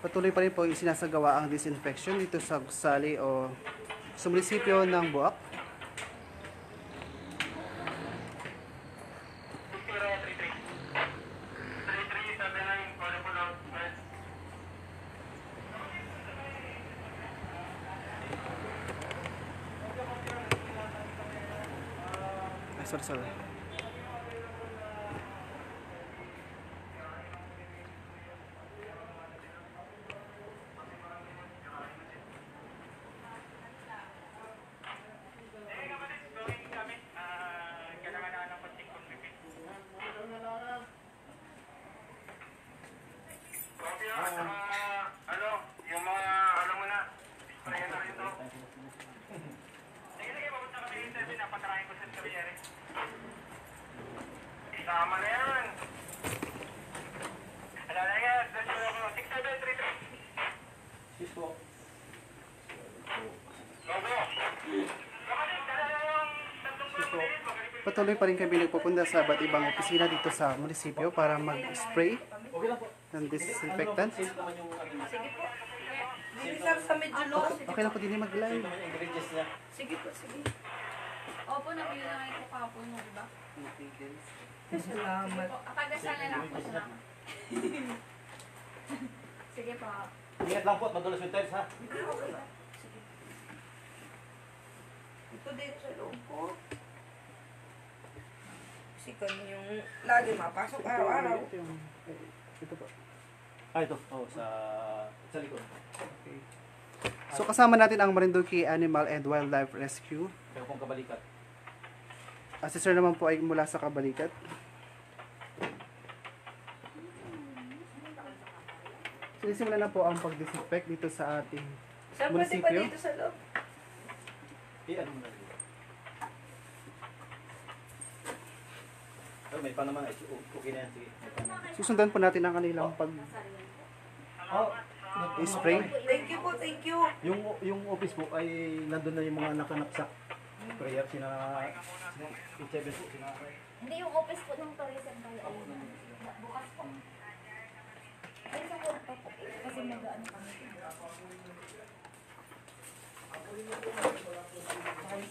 Patuloy pa rin po sinasagawa ang disinfection dito sa gusali o sa munisipyo ng Buak. Ay, sorry. Tama na yan. Alala yan. 6733. Sis po. Patuloy pa rin kami nagpupunta sa iba't ibang opisina dito sa munisipyo para mag-spray Okay lang po. ng disinfectant. Safe naman yung Sige po. Sige sir, sa medyo low. Okay lang po din mag-live. naman yung ingredients niya. Sige po, sige. Opo, nabili na kayo ko kapon mo, di ba? Salamat. Atagasal na lang po na. Sige po. Ingat lang po at madulas yung tiles ha. Okay. Sige. Ito din sa loob ko. Kasi kami yung lagi mapasok araw-araw. Ito po. Ah, ito. Oh, sa likod. Okay. So kasama natin ang Marinduque Animal and Wildlife Rescue. Pero kung kabalikat. Si sir naman po ay mula sa Kabalikat. Sinisimulan na po ang pag-disinfect dito sa ating Sir, pwede pa munisipyo. dito sa loob. Ano mo na dito? Oh, may pa naman. Okay na yan. Sige. May pa naman. Susundan po natin ang kanilang Oh, pag-spray. Thank you po, thank you. yung office po ay nandun na yung mga nakanapsak. Prayer sina H7 po. Hindi yung office po ng tourism kayo. Bukas po. Ay, sa work pa po. Kasi mag-ano kami.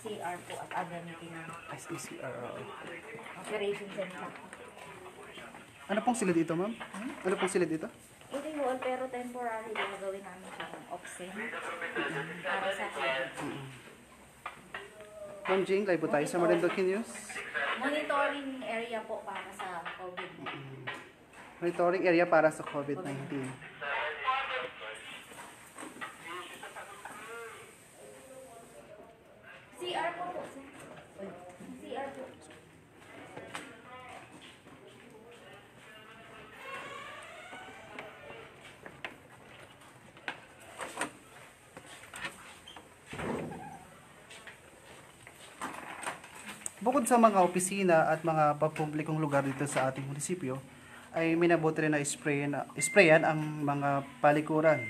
CR po at other meeting ng SECR. operation center. Ano pong sila dito, ma'am? Ano pong sila dito? Ito yun, pero temporary gagawin namin siyang option para sa Ma'am Jing, live po tayo sa Marinduque News. monitoring area po para sa COVID. Monitoring area para sa COVID-19. CR po po, sir. CR po. Bukod sa mga opisina at mga pampublikong lugar dito sa ating munisipyo, ay minabuti rin na sprayan ang mga palikuran.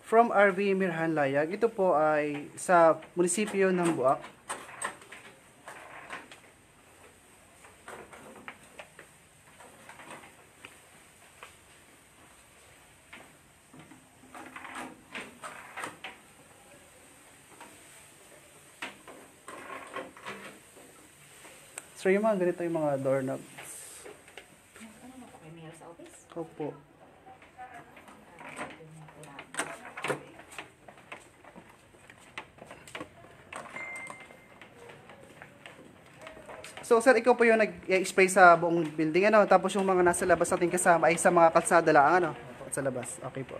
From RV Mirhan Layag, ito po ay sa munisipyo ng Buak. So yung mga ganito yung mga doorknobs. Ano mo po kay Mayor sa office? Opo. So sir, ikaw po yung nag-spray sa buong building, ano? Tapos yung mga nasa labas natin kasama ay sa mga kalsada lang, ano? Sa labas. Okay po.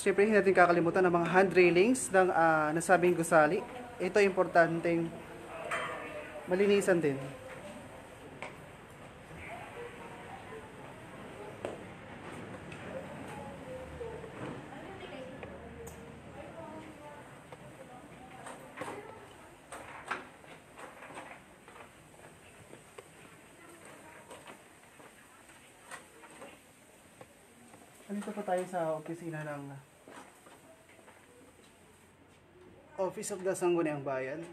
Siyempre, hindi natin kakalimutan ang mga hand railings ng nasabing gusali. Ito importanteng malinisan din. Andito pa tayo sa opisina ng Office of the Sangguniang Bayan.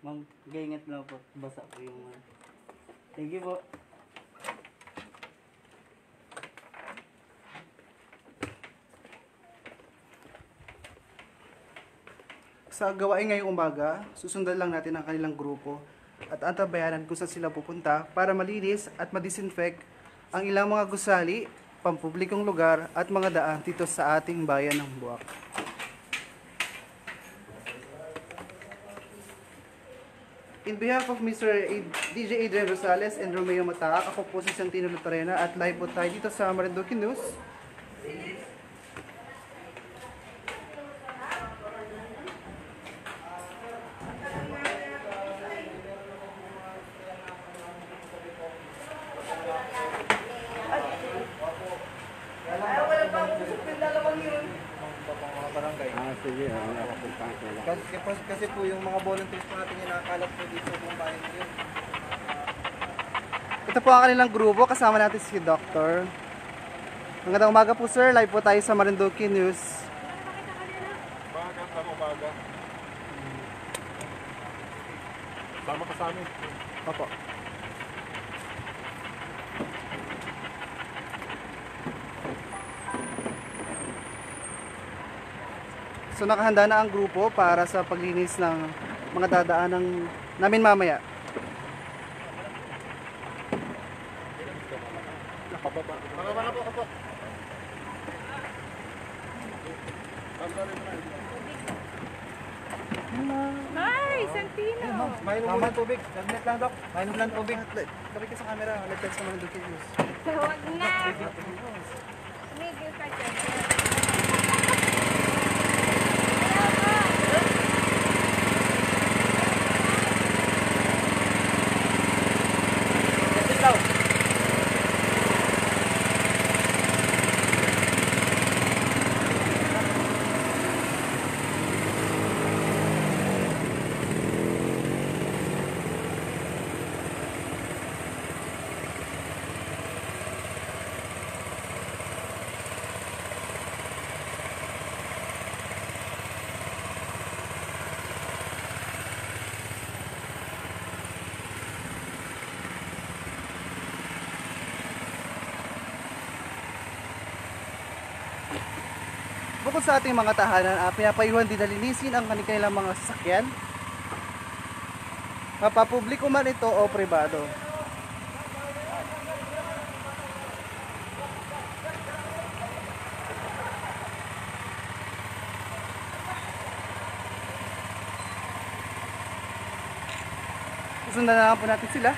Ma'am, gaingat lang po. Basa po yung... Thank you po. Sa gawain ngayong umaga, susundan lang natin ang kanilang grupo at antabayanan kung saan sila pupunta para malinis at madisinfect ang ilang mga gusali, pampublikong lugar at mga daan dito sa ating bayan ng Buwak. In behalf of Mr. DJ Adrian Rosales and Romeo Mataak, ako po si Santino Lutarena at live po tayo dito sa Marinduque News. Ayaw ko na pa ako sa pinlalawang yun. Kasi po yung mga volunteers po natin yung nakakalap po dito ng bayan yun. Ito po ang kanilang grupo, kasama natin si Dr. Magandang umaga po sir, live po tayo sa Marinduque News. Magandang umaga. Sama ka sa amin. Opo. So nakahanda na ang grupo para sa paglinis ng mga dadaanan namin mamaya. Nakababa na po ako. Ay, Santino! Mainom mo ng tubig. Saglit lang, Dok. Mainom lang tubig. Tabi ka sa camera, live tayo sa Marinduque News. Huwag na! Tumigil ka dyan. Bukod sa ating mga tahanan, pinapayuhan din na linisin ang kanilang mga sasakyan. Mapapubliko man ito o pribado. Susundan na lang po natin sila.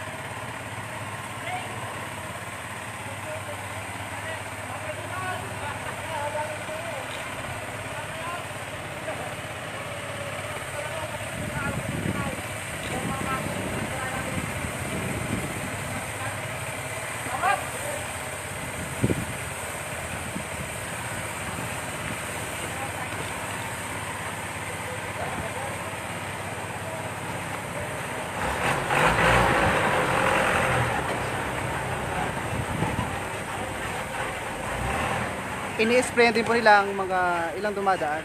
ini-explain din po nila ang mga ilang dumadaan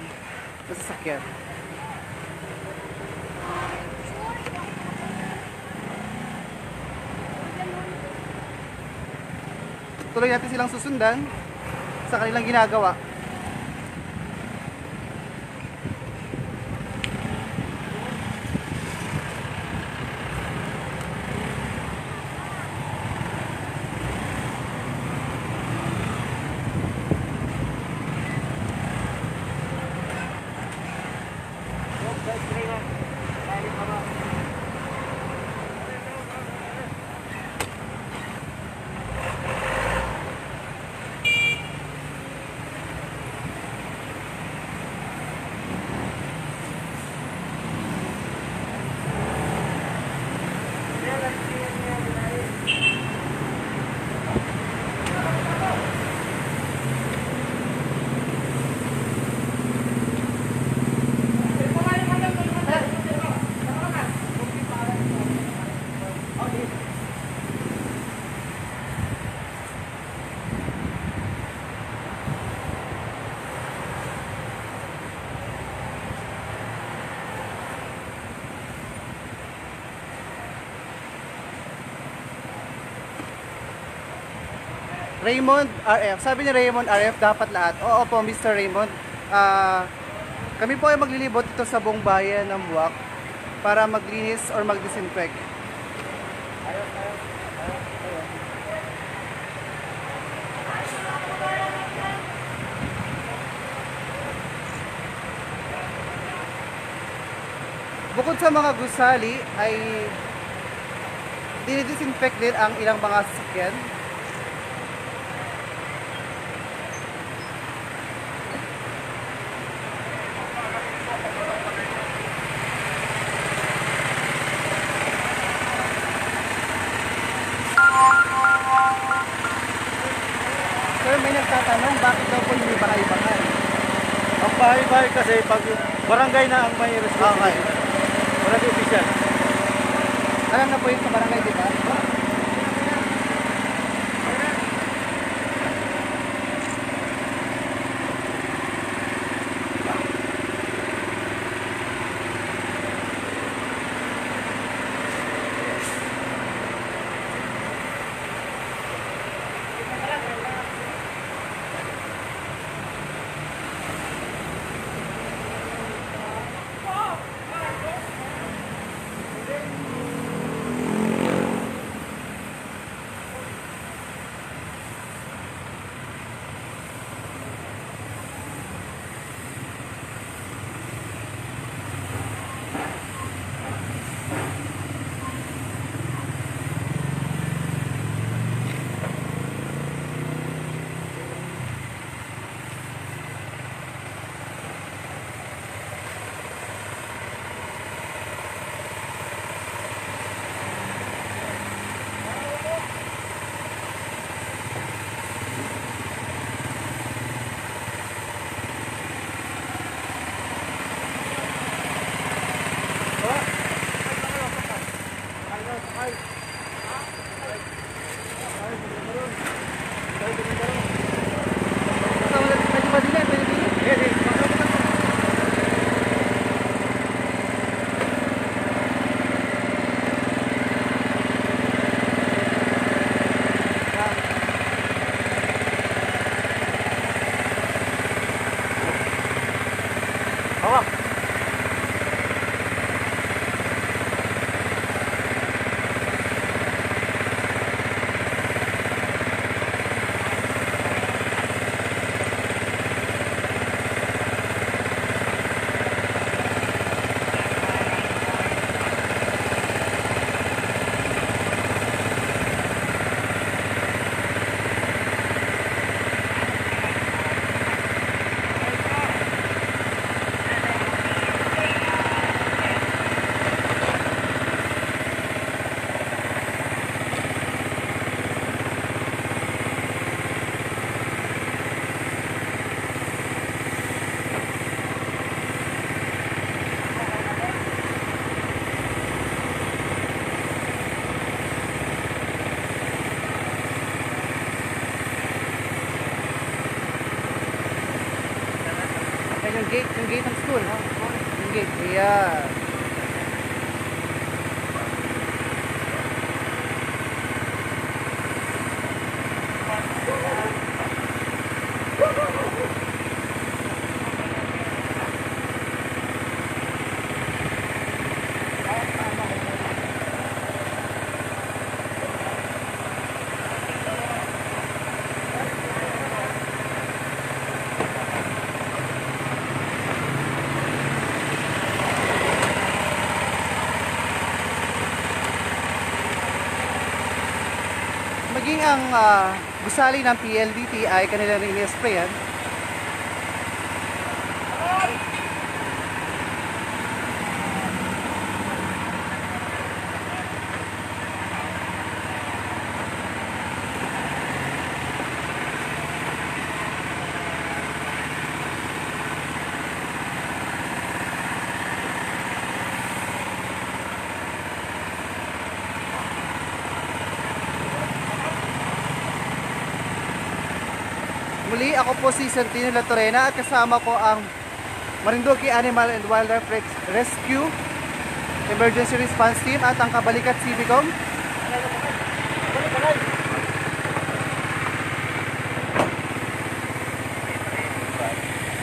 na sasakyan. Tuloy natin silang susundan sa kanilang ginagawa. Raymond RF. Sabi ni Raymond RF, dapat lahat. Oo po, Mr. Raymond. Kami po ay maglilibot dito sa buong bayan ng Buwak para maglinis or mag-disinfect. Bukod sa mga gusali, ay dinidisinfect din ang ilang mga sasakyan. Sir, may nagtatanong, bakit daw po hindi bahay-bahay? Ang bahay-bahay kasi pag barangay na ang may Okay. responsibility. Barangay official. Alam na po yun sa barangay, di ba? Sige, ayan. Maging ang gusali ng PLDT ay kanila rin i-sprayan. Muli, ako po si Santino Latorena at kasama ko ang Marinduque Animal and Wildlife Rescue Emergency Response Team at ang Kabalikat Civicom.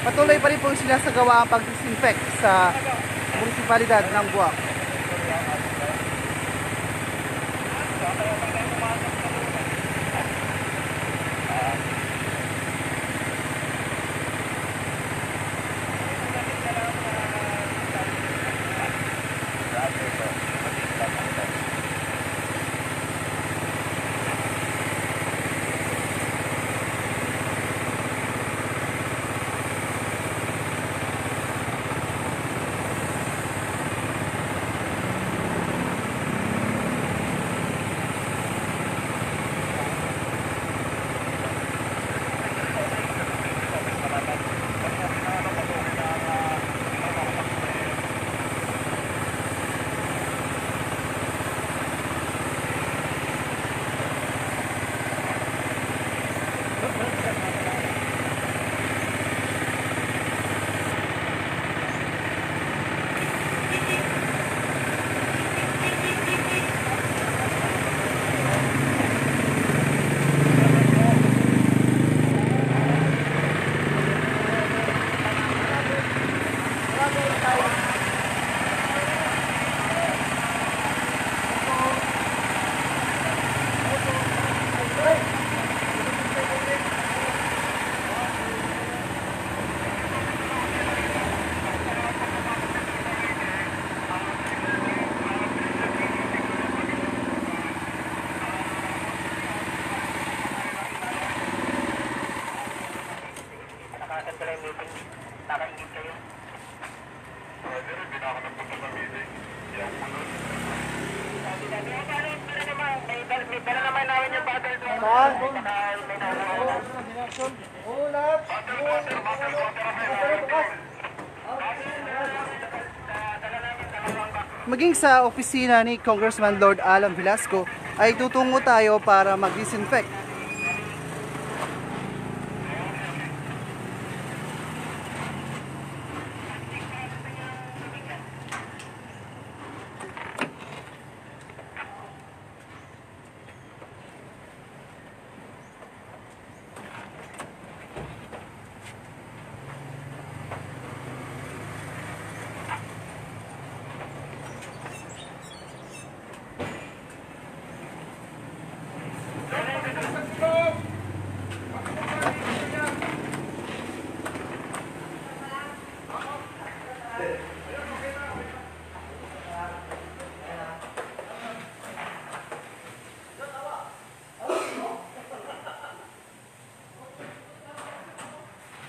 Patuloy pa rin po sinasagawa ang pag-disinfect sa munisipalidad ng Buwak. Maging sa opisina ni Congressman Lord Alan Velasco ay tutungo tayo para mag-disinfect.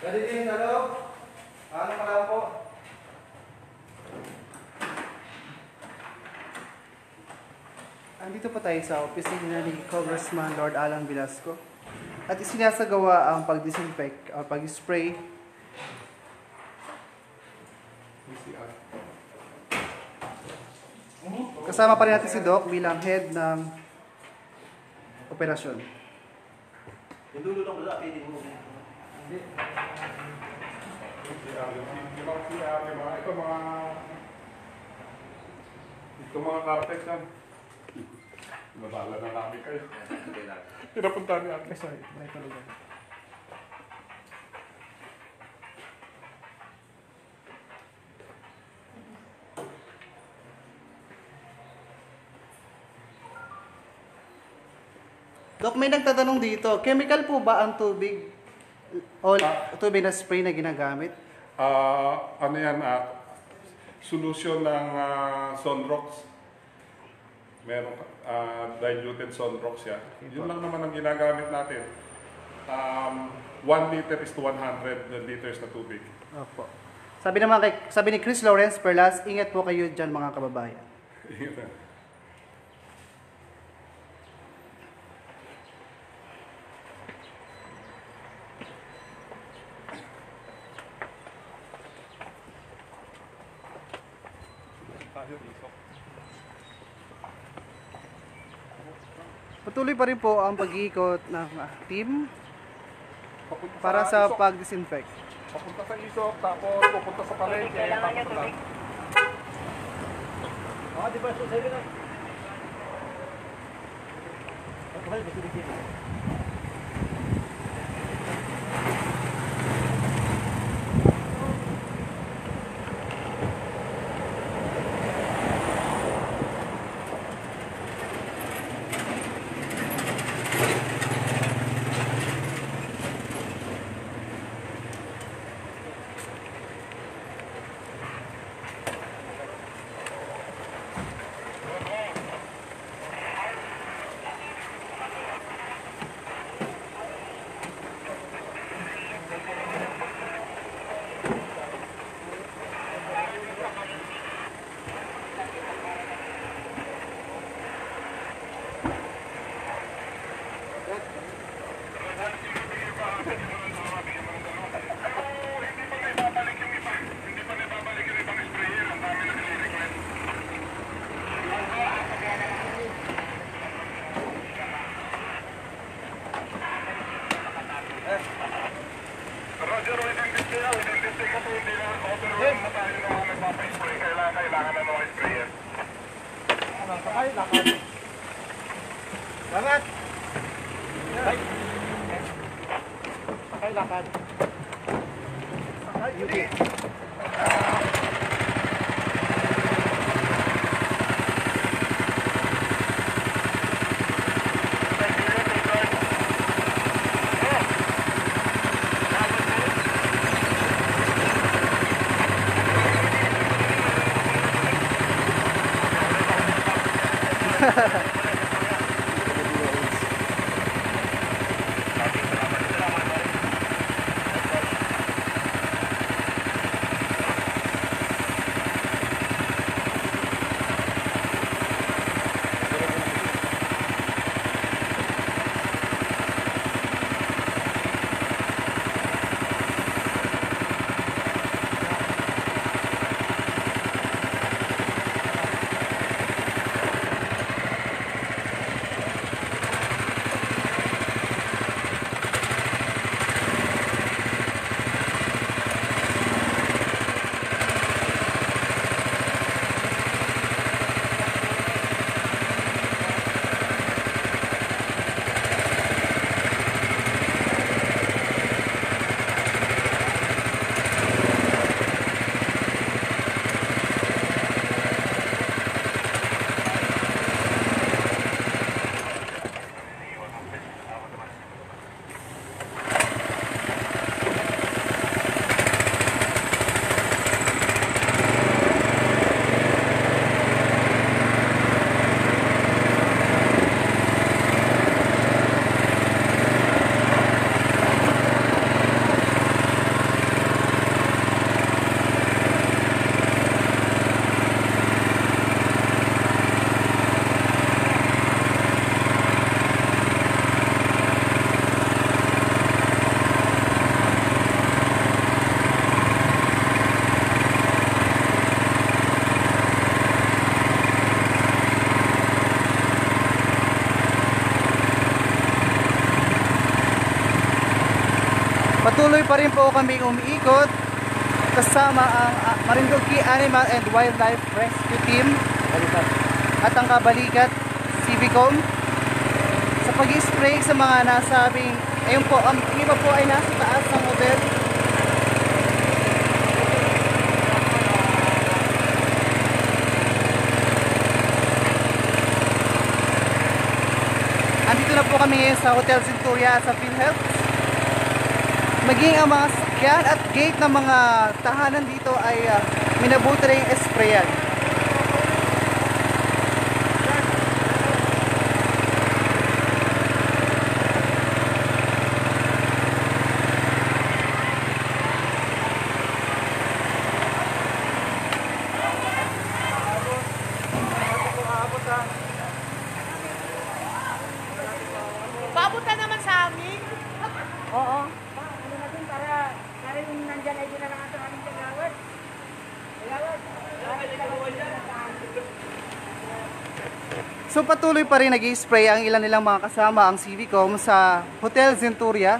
Pwede din, hello? Ano pala po? Andito po tayo sa opisina ni Congressman Lord Alan Velasco at isinasagawa ang pag-disinfect o pag-spray. Kasama pa rin natin si Doc bilang head ng operasyon. Yung dulo ng wala, pwede mo. Ito mga carpet yan. Madala na namin kayo. Pinapunta ni Ate. Sorry, may talaga. Dok, may nagtatanong dito, chemical po ba ang tubig o tubig na spray na ginagamit? Ano yan, solution ng Sunrox. Meron diluted Sunrox yan. Yun lang naman ang ginagamit natin. 1 liter is to 100 liters na tubig. Opo. Sabi ni Chris Lawrence Perlas, ingat po kayo dyan mga kababayan. Patuloy pa rin po ang pag-iikot ng team Papunta para sa Isok. pag-disinfect. Papunta sa Isok, tapos pupunta sa Palengke. Tapos Di ba? So, sabi na. Ako ba? Gusto dito. sakay, lakad. Langat! Sakay, lakad. Sakay, Okay. Patuloy pa rin po kami umiikot kasama ang Marinduque Animal and Wildlife Rescue Team at ang Kabalikat Civicom sa pag-spray sa mga nasabing. Ayun po, ang iba po ay nasa taas ng hotel. Andito na po kami ngayon sa Hotel Centuria sa PhilHealth. Maging ang mga sakyan at gate ng mga tahanan dito ay minabuti rin yung sprayan. Papunta naman sa amin. Oo. Ano natin para yung nandyan ay din na lang ato aming tagawad. So patuloy pa rin nag-i-spray ang ilan nilang mga kasama ang Civicom sa Hotel Centuria.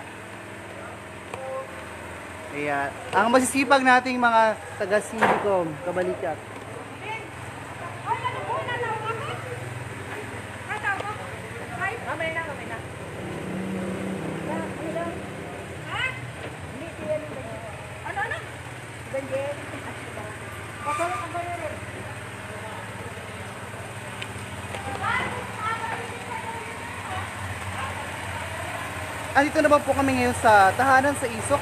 Kaya ang masisipag nating mga taga Civicom, Kabalikat. Mamay na. Ano? Andito naman po kami ngayon sa tahanan sa Isok.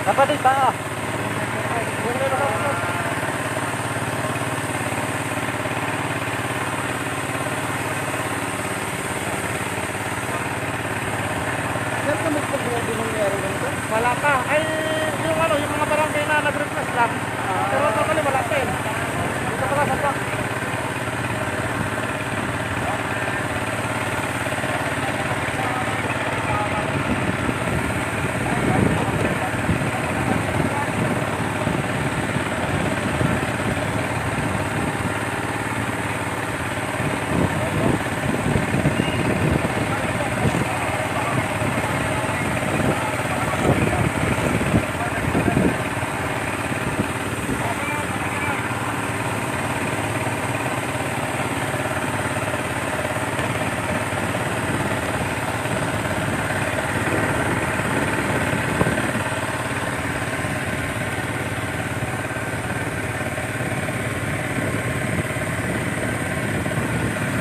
Kapatid pa. Sir, baka. Ay, yung ano, yung mga barangay na nag-request lang. Pero totally wala pa eh. Dito pala sa back.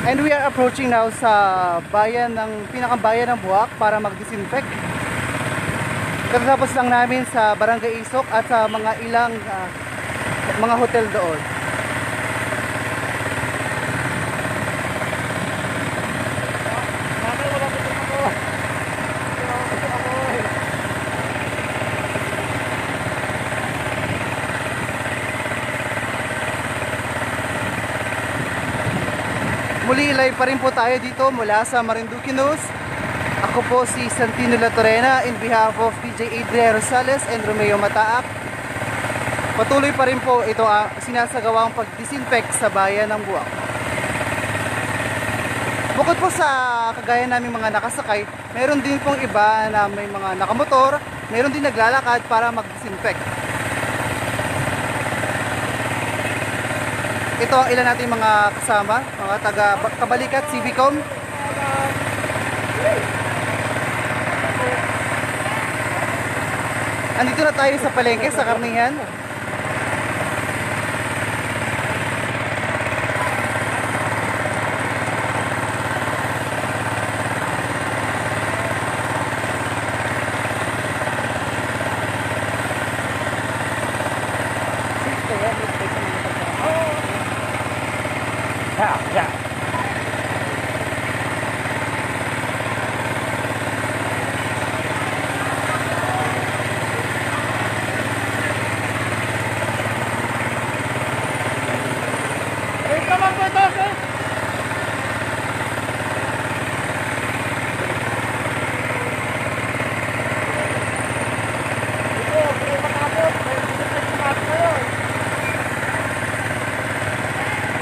And we are approaching now sa bayan ng pinakabayan ng Buwak para mag-disinfect. Katatapos lang namin sa Barangay Isok at sa mga ilang mga hotel doon. Muli live pa rin po tayo dito mula sa Marinduque News. Ako po si Santino Latorena in behalf of DJ Adrian Rosales and Romeo Mataak. Patuloy pa rin po ito ang sinasagawang pag-disinfect sa bayan ng Buwak. Bukod po sa kagaya namin mga nakasakay, meron din pong iba na may mga nakamotor, meron din naglalakad para mag-disinfect. Ito ang ilan natin mga kasama, mga taga Kabalikat, Civicom. Andito na tayo sa palengke, sa Karnihan.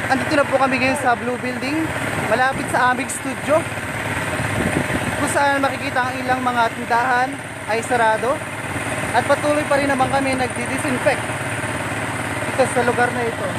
Andito na po kami ngayon sa Blue Building, malapit sa aming studio, kung saan makikita ang ilang mga tindahan ay sarado at patuloy pa rin naman kami nagdi-disinfect dito sa lugar na ito.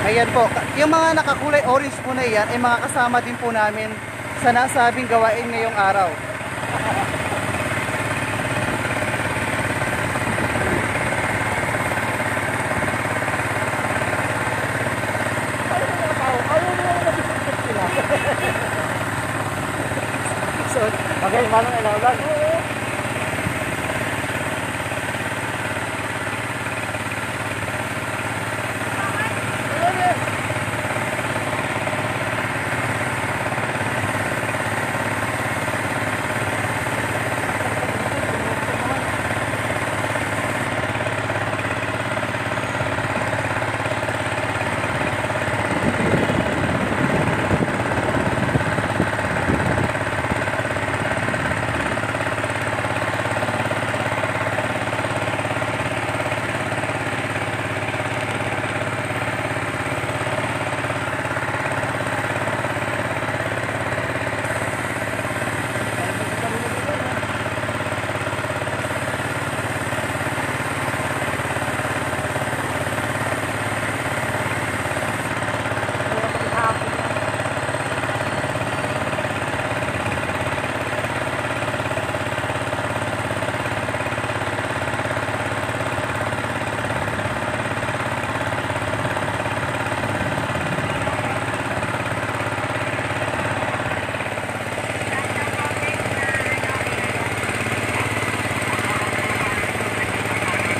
Ayan po, yung mga nakakulay orange po na yan ay mga kasama din po namin sa nasabing gawain ngayong araw. Okay, manong ilawan.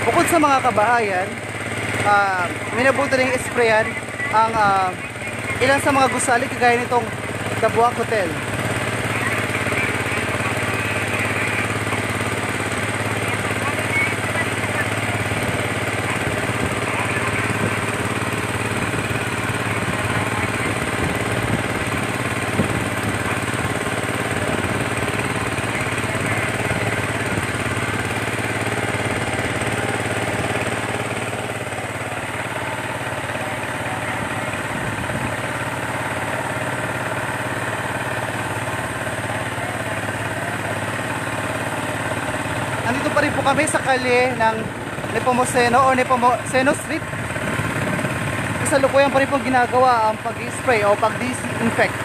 Bukod sa mga kabahayan, minabuti rin sprayan ang ilan sa mga gusali kagaya nitong Dabuak Hotel. Nandito pa rin po kami sa kalye ng Nepomuceno o Nepomuceno Street. Kasalukuyan pa rin po ginagawa ang pag-spray o pag-disinfect.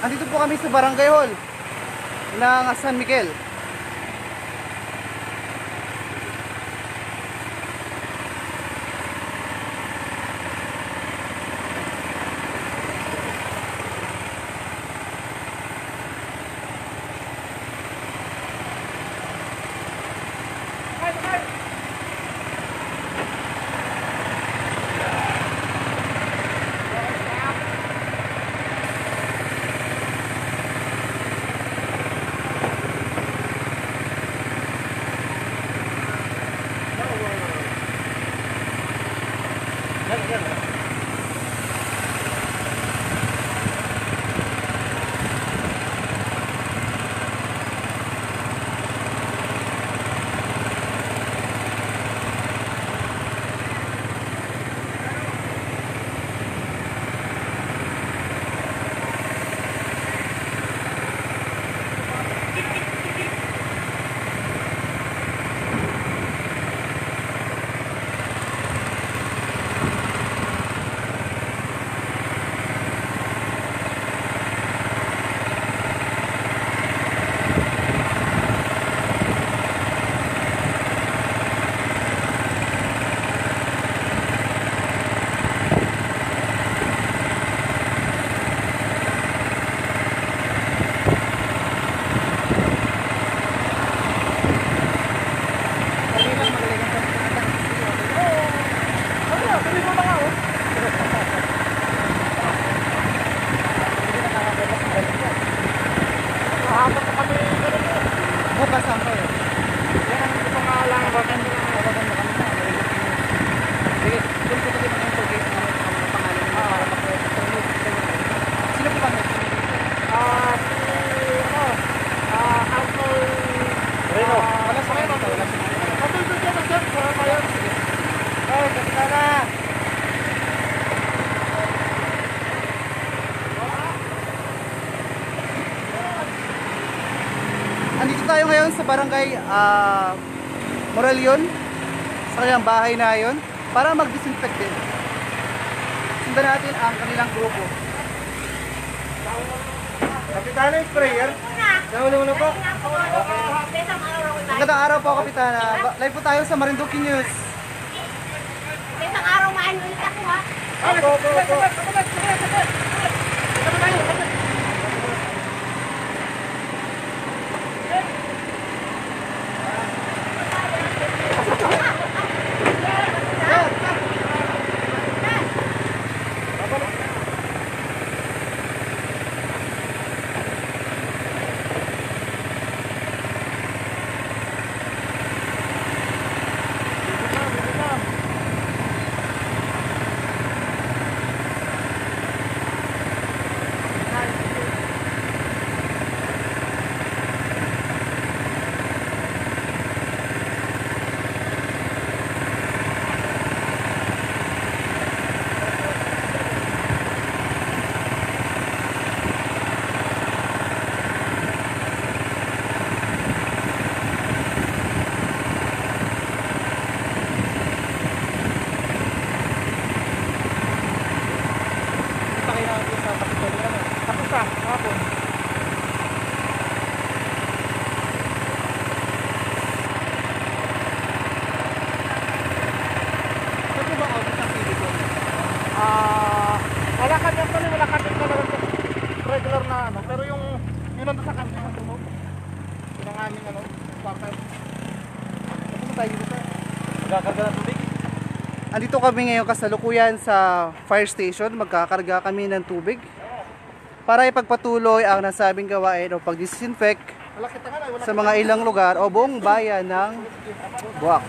Nandito po kami sa Barangay Hall ng San Miguel. Bukas ang kayo. Yan ang pangalang bagan nila. Sige, doon po kasi mga information ng mga pangalan nila para makuha. Sino po kami? Uncle Reno. Wala sa kayo. Wala sa kayo. Uncle Reno, sir. Wala kayo. Ay, kapitana. Andito tayo ngayon sa barangay Moralion, sa kanilang bahay na yon, para mag-disinfect din. Sundan natin ang kanilang grupo. Kapitana, sprayer. Nauna muna po. Magandang araw po, Kapitana. Live po tayo sa Marinduque News. Isang araw maanulit ako ha. Andito kami ngayon kasalukuyan sa fire station. Magkakarga kami ng tubig para ipagpatuloy ang nasabing gawain o pag-disinfect sa mga ilang lugar o buong bayan ng Buwak.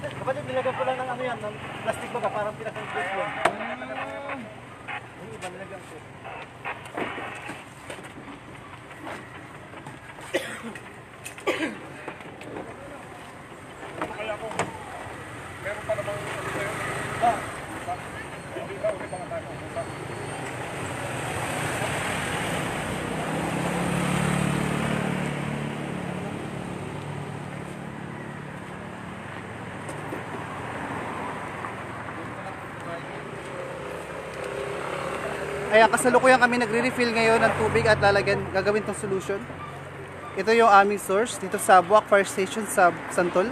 Kapatid, nilagyan ko lang ng ano yan, ng plastic baga, parang pinakang-close yun. Yung iba nilagyan ko. Meron pa namang hindi na ulit mga tayo. Ayan, kasalukuyan kami nagre-refill ngayon ng tubig at lalagyan, gagawin tong solution. Ito yung aming source dito sa Buwak Fire Station sa Santol.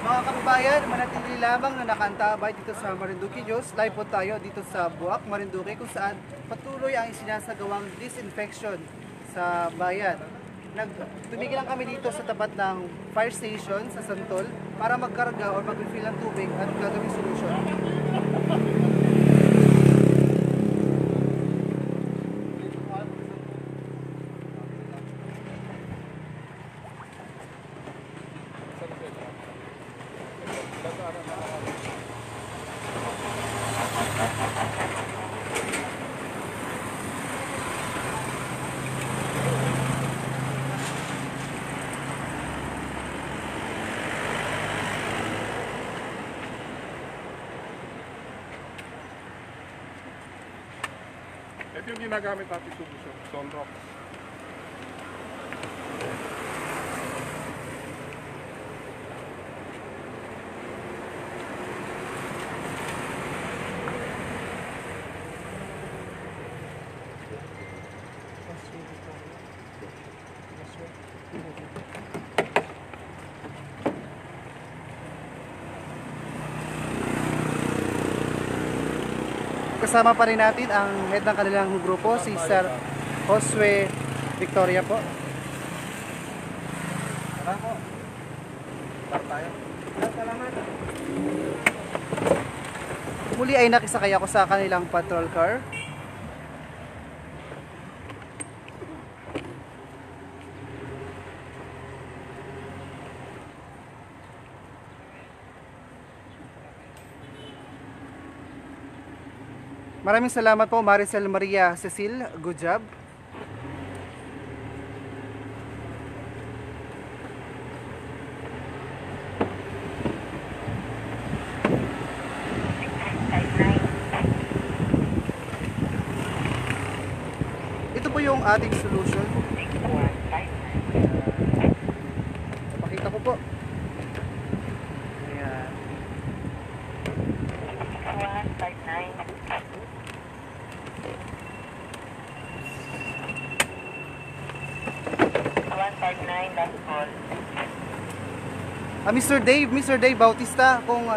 Mga kababayan, manatili lamang na nakantabay dito sa Marinduque News. Live po tayo dito sa Buwak, Marinduque, kung saan patuloy ang isinasagawang disinfection sa bayan. Tumigil lang kami dito sa tapat ng fire station sa Santol para magkarga o mag-refill ng tubig at gagawing solusyon. Ito yung ginagamit natin solution, Sonrox. Kasama pa rin natin ang head ng kanilang grupo, si Sir Josue Victoria po. Tara po. Tara tayo. Salamat. Muli ay nakisakay ako sa kanilang patrol car. Maraming salamat po, Maricel Maria Cecil. Good job. Ito po yung ating solution. Pakita ko po. Ayan. Mr. Dave Bautista, kung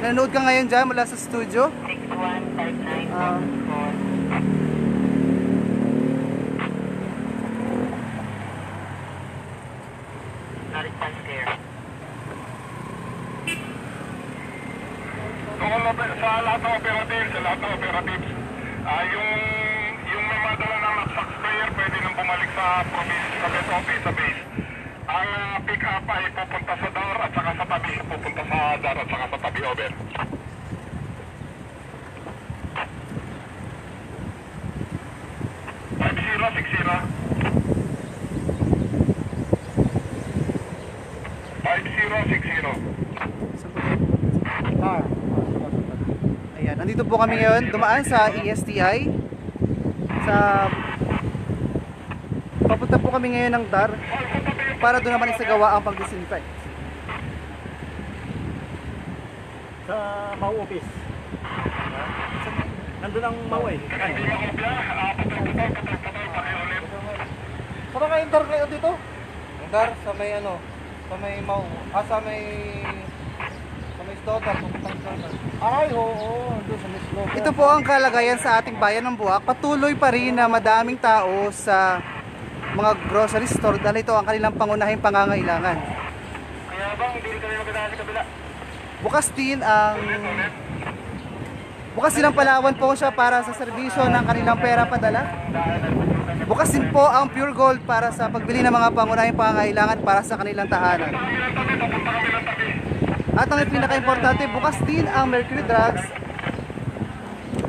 nanonood ka ngayon dyan mula sa studio. 6159. Not response clear. Sa lahat ng operatives, yung may madala ng knockback sprayer, pwede nang bumalik sa province, sa base office, sa base. Ang pick-up ay pupunta sa DAR at saka sa tabi, pupunta sa DAR at saka sa tabi, over. Five zero, 60. 5060. Ayan, nandito po kami ngayon, dumaan sa ESTI. Papunta po kami ngayon ng DAR para doon naman isagawa ang pag-disinfect. Sa Mau office. Nandun ang Mau eh. Saan ka enter kayo dito? DAR sa may sa may Mau, sa may Stotar, pupuntang Stotar. Ay, oo, doon sa Mislo. Ito po ang kalagayan sa ating bayan ng Buwak. Patuloy pa rin na madaming tao sa mga grocery store dahil ito ang kanilang pangunahing pangangailangan. Kaya bang hindi rin kami magdala sa kabila? Bukas din ang Palawan po siya para sa serbisyo ng kanilang pera padala. Bukas din po ang Pure Gold para sa pagbili ng mga pangunahing pangangailangan para sa kanilang tahanan. At ang pinaka-importante, bukas din ang Mercury Drugs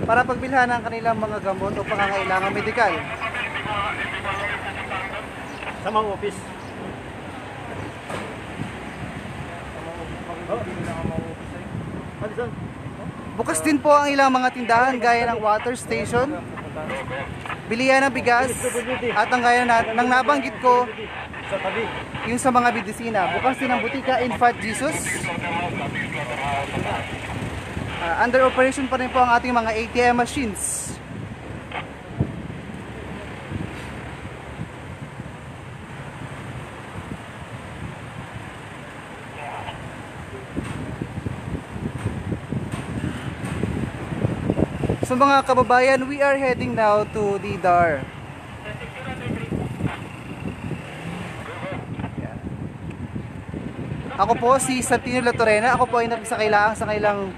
para pagbilhan ng kanilang mga gamot o pangangailangan medikal. Sa Mau office. Bukas din po ang ilang mga tindahan gaya ng water station, bilihan ng bigas, at ang gaya ng nabanggit ko, Sa tabi. yung sa mga bidisina. Bukas din ang butika Infant Jesus. Under operation pa rin po ang ating mga ATM machines. So mga kababayan, we are heading now to the DAR. Ako po si Santino Latorena. Ako po ay nakisakailangan sa kanilang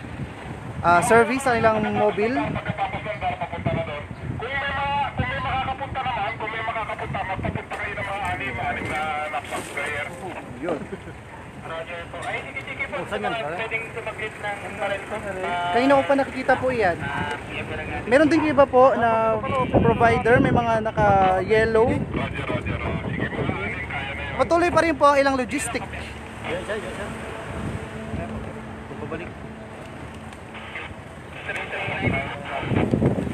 service, sa kanilang mobile. Yun. Kanina ko pa nakikita po yan. Meron din iba po na provider, may mga naka-yellow. Patuloy pa rin po ang ilang logistic. Yan siya. Pabalik.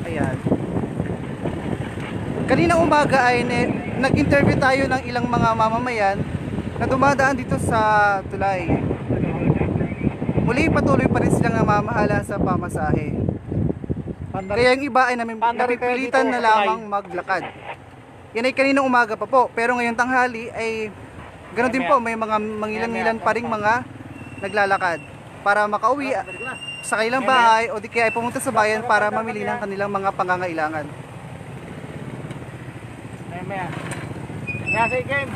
Ayan. Kanina umaga ay nag-interview tayo ng ilang mga mamamayan na dumadaan dito sa tulay. Muli patuloy pa rin silang namamahala sa pamasahe. Kaya yung iba ay napipilitan na lamang maglakad. Yan ay kaninang umaga pa po. Pero ngayong tanghali ay ganoon din po, may mga mangilan-ngilan pa ring mga naglalakad para makauwi sa kanilang bahay o di kaya ay pumunta sa bayan para mamili ng kanilang mga pangangailangan. Yan, sige, game.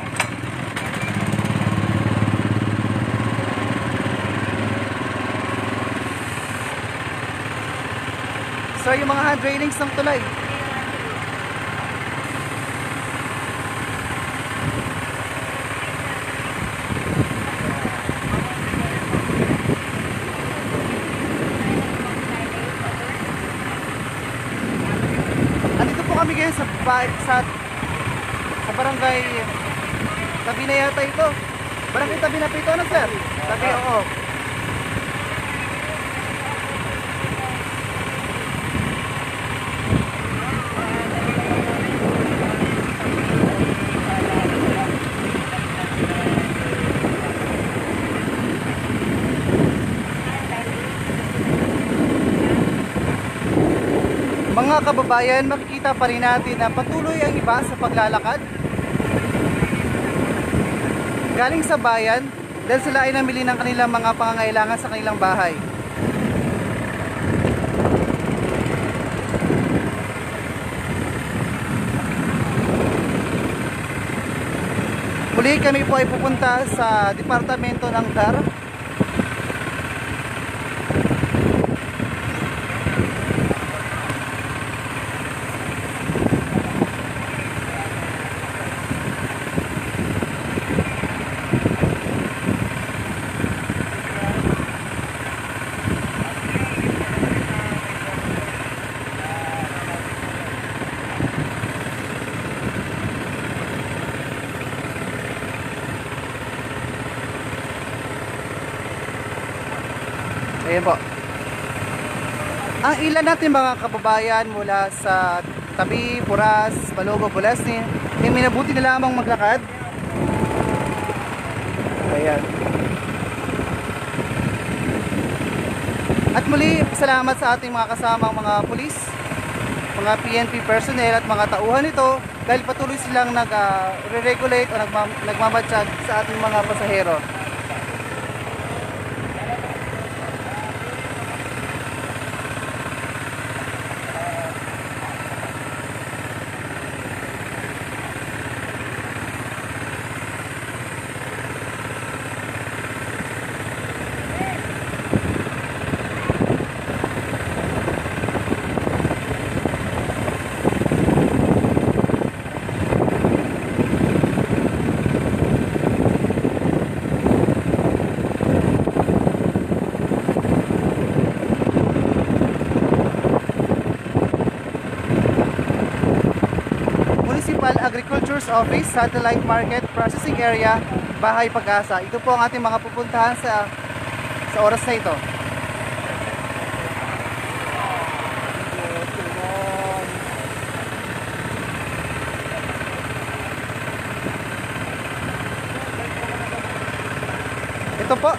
So yung mga hand railings ng tulay. Andito po kami ngayon sa barangay tabi na yata ito. Barangay tabi na po ito, ano sir? Tabi, oo. Mga kababayan, makikita pa rin natin na patuloy ang iba sa paglalakad. galing sa bayan dahil sila ay namili ng kanilang mga pangangailangan sa kanilang bahay. Muli kami po ay pupunta sa departamento ng DAR. Ayan po. Ang ilan natin mga kababayan mula sa Tabi, Puras, Balobo, Bulasni, ay minabuti na lamang maglakad. Ayan. At muli, salamat sa ating mga kasamang mga pulis, mga PNP personnel at mga tauhan nito dahil patuloy silang nag-regulate o nagmamatsyag sa ating mga pasahero. Agriculture's Office, Satellite Market, Processing Area, Bahay Pag-asa. Ito po ang ating mga pupuntahan sa oras na ito. Ito po.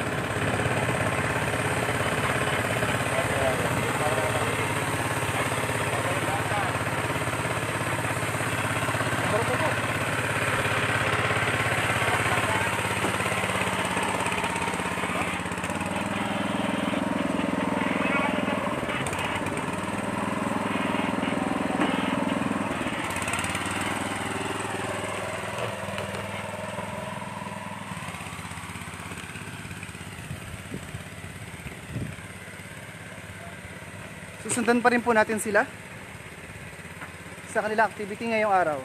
Susundan pa rin po natin sila sa kanilang activity ngayong araw.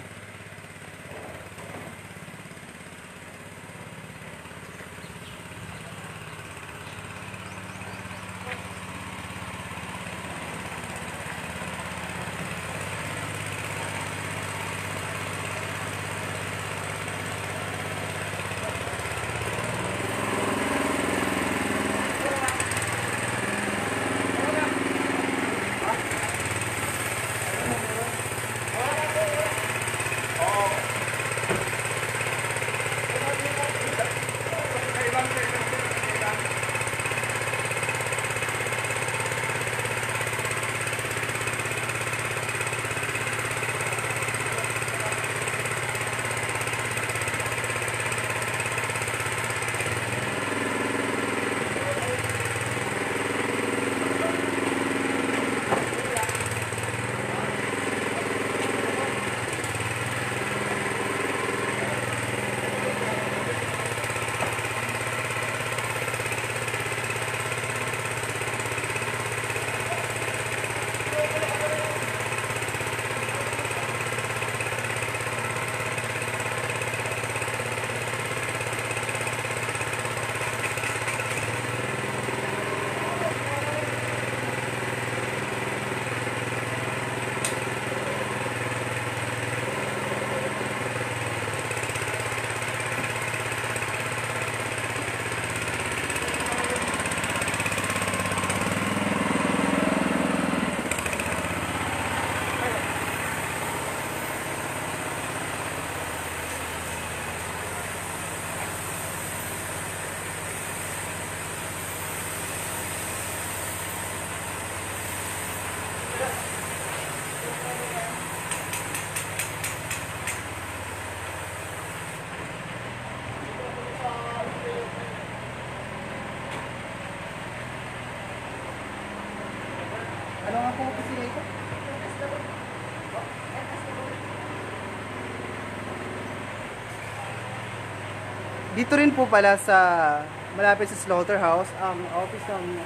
Dito rin po pala sa malapit sa slaughterhouse ang office ng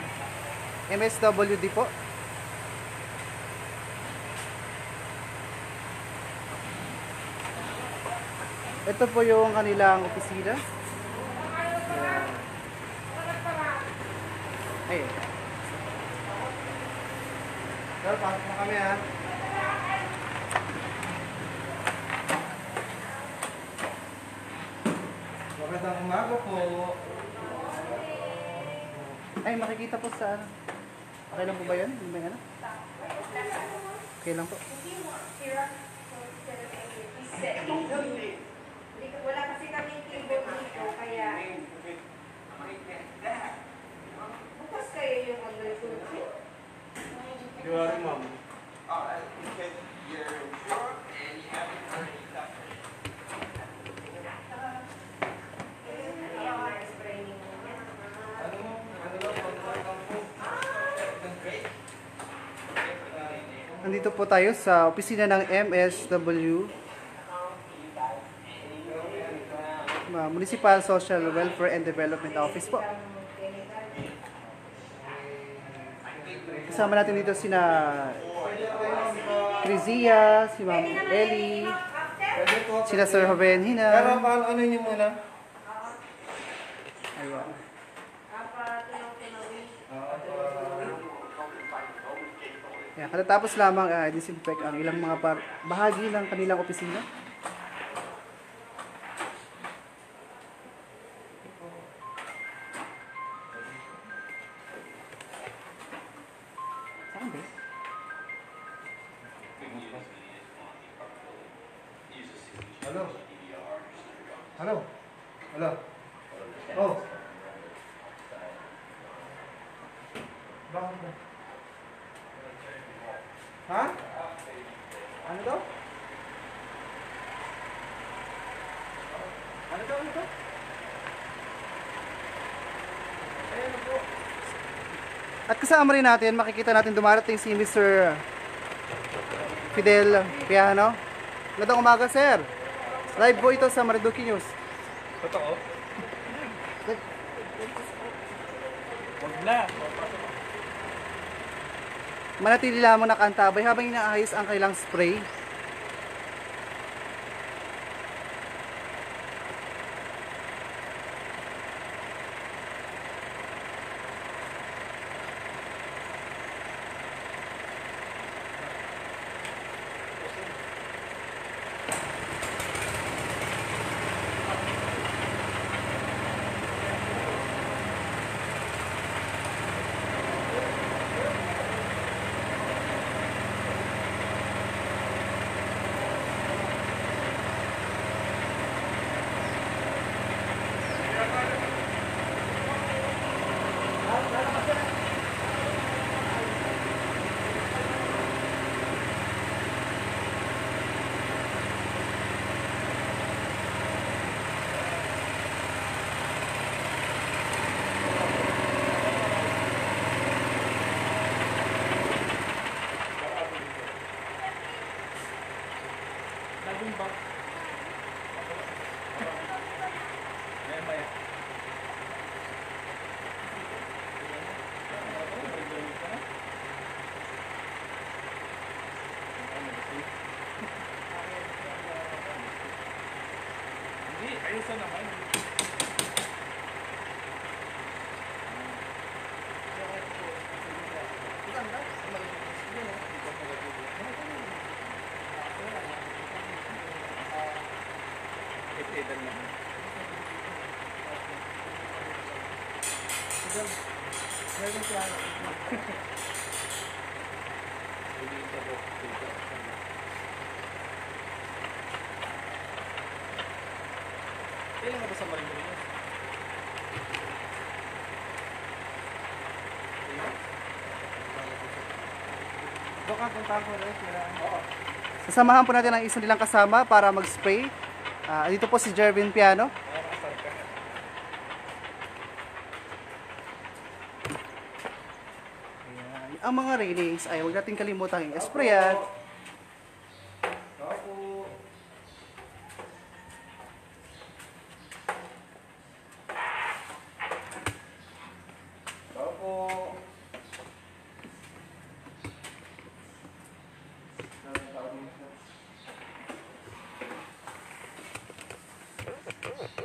MSWD po. Ito po yung kanilang opisina. Ay. Sir, pasok na kami ha. Magandang umaga po. Ay, makikita po sa ano. Okay lang po ba yun? Yung may ano? Okay lang po. Wala kasi kami keyboard dito, kaya bukas kayo yung agriculture. Diwari, ma'am. Nandito po tayo sa opisina ng MSW, Municipal Social Welfare and Development Office po. Kasama natin dito sina Crizia, si Ma'am Ellie, sina Sir Joven Pero Hina. ano nyo muna? Ayan. Ayan, katatapos lamang disinfect ang ilang mga bahagi ng kanilang opisina. Saan ba? Hello? Hello? Hello? Oh. Bakit ba? Ha? Ano daw? Ano daw? Ano daw? Ayan po. At kasama rin natin, makikita natin dumarating si Mr. Fidel Piano. Magandang umaga, sir. Live po ito sa Marinduque News. Totoo? Huwag na. Manatili lamang nakaantabay habang inaayos ang kailang spray. Ayusan naman. Itidan naman. Kailan ka ba sa Marinduque News? Baka puntahan ko rin sila. Sasamahan po natin ang isa nilang kasama para mag-spray. Dito po si Jervin Piano. Ayan. Ang mga railings ay huwag natin kalimutan yung sprayan. Andito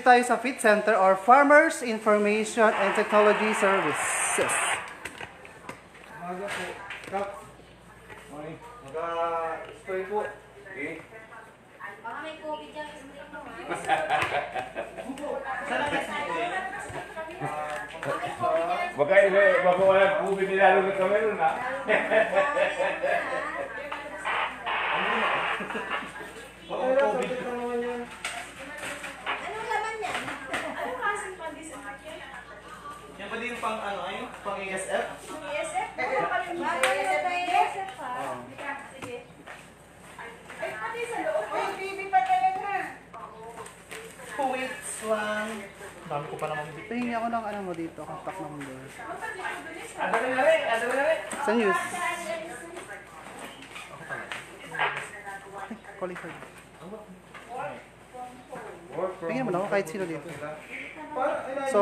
tayo sa FIT Center or Farmers Information and Technology Services. Umaga po. Kap. Morning. Mag-spray po. Okay. Baka may COVID yung spray mo, ha? Baka walang COVID nilalo na kami nun, ha? Okay lang, COVID pa naman yan. Anong laman yan? Ano kasing pan-disinfectant? Yan ba din pang ano ay? Pang ASF? ESF? Ano ka rin ba? Bakit na tayo ESF, ha? Sige. Ay, pati sa loob. Ay, baby pa talaga. Wait lang. Dami ko pa naman dito. Pahingi ako ng ano mo dito, contact number. Adali na rin, adali na rin. Sa news. Qualified. Tingnan mo na ako kahit sino dito. So,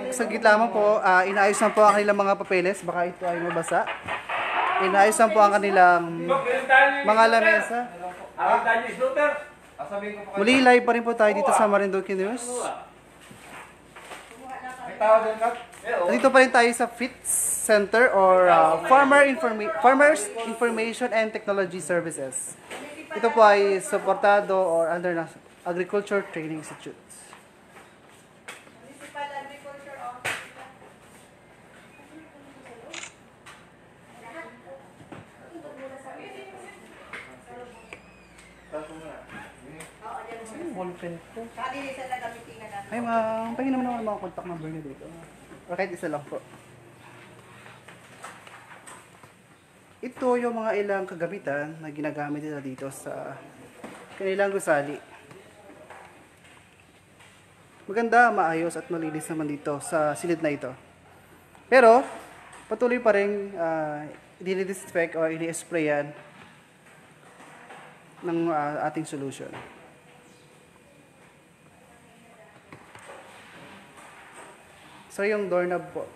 sa gitna mo po, inaayos na po ang kanilang mga papeles. Baka ito ay mabasa. Inaayos na po ang kanilang mga lamesa. Ang tayo ni Slaughter. Muli, live pa rin po tayo dito sa Marinduque News. Dito pa rin tayo sa FIT Center or Farmers Information and Technology Services. Ito po ay suportado or under ng Agriculture Training Institute. Municipal Agriculture Office. Kadili sa nagamitingan na. Ay, ma'am, pahingin naman ako ng mga contact number niyo dito. Or kahit isa lang po. Ito yung mga ilang kagamitan na ginagamit nila dito sa kanilang gusali. Maganda, maayos at malinis naman dito sa silid na ito. Pero, patuloy pa rin dinidisinfect o ini-sprayan ng ating solution. So, yung doorknob po.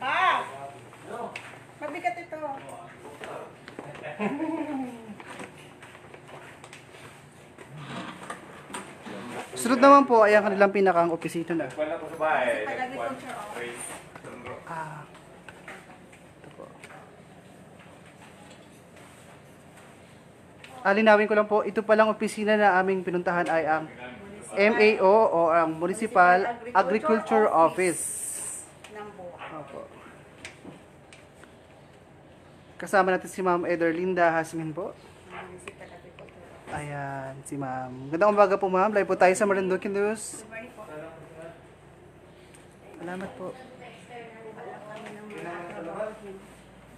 Pa! Mabigat ito. Sunod naman po ay ang kanilang pinakang opisina na. Wala ko sa bahay. Agriculture Office. Ito po. Linawin ko lang po, ito palang opisina na aming pinuntahan ay ang MAO o ang Municipal Agriculture Office. Ng buwan. Opo. Kasama natin si Ma'am Ederlinda Hasmin po. Municipal Agriculture. Ayan, si Ma'am. Gandang umaga po, Ma'am. Live po tayo sa Marinduque News. Salamat po.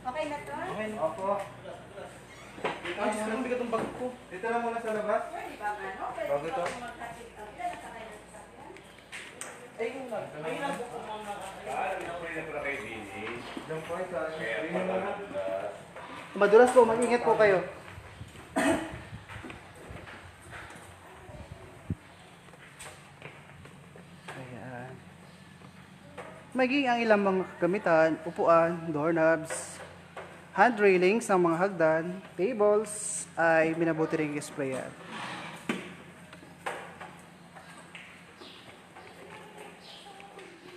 Okay na to? Opo. Ay, ang bigat ng bag ko. Dito lang muna sa labas. Bago to. Ay, yung lang. Diyan po ay sa screen na. Madulas po, mag-ingat po kayo. Ayan. Maging ang ilang mga kagamitan, upuan, doorknobs, hand railings ng mga hagdan, tables, ay minabuti rin i-sprayan.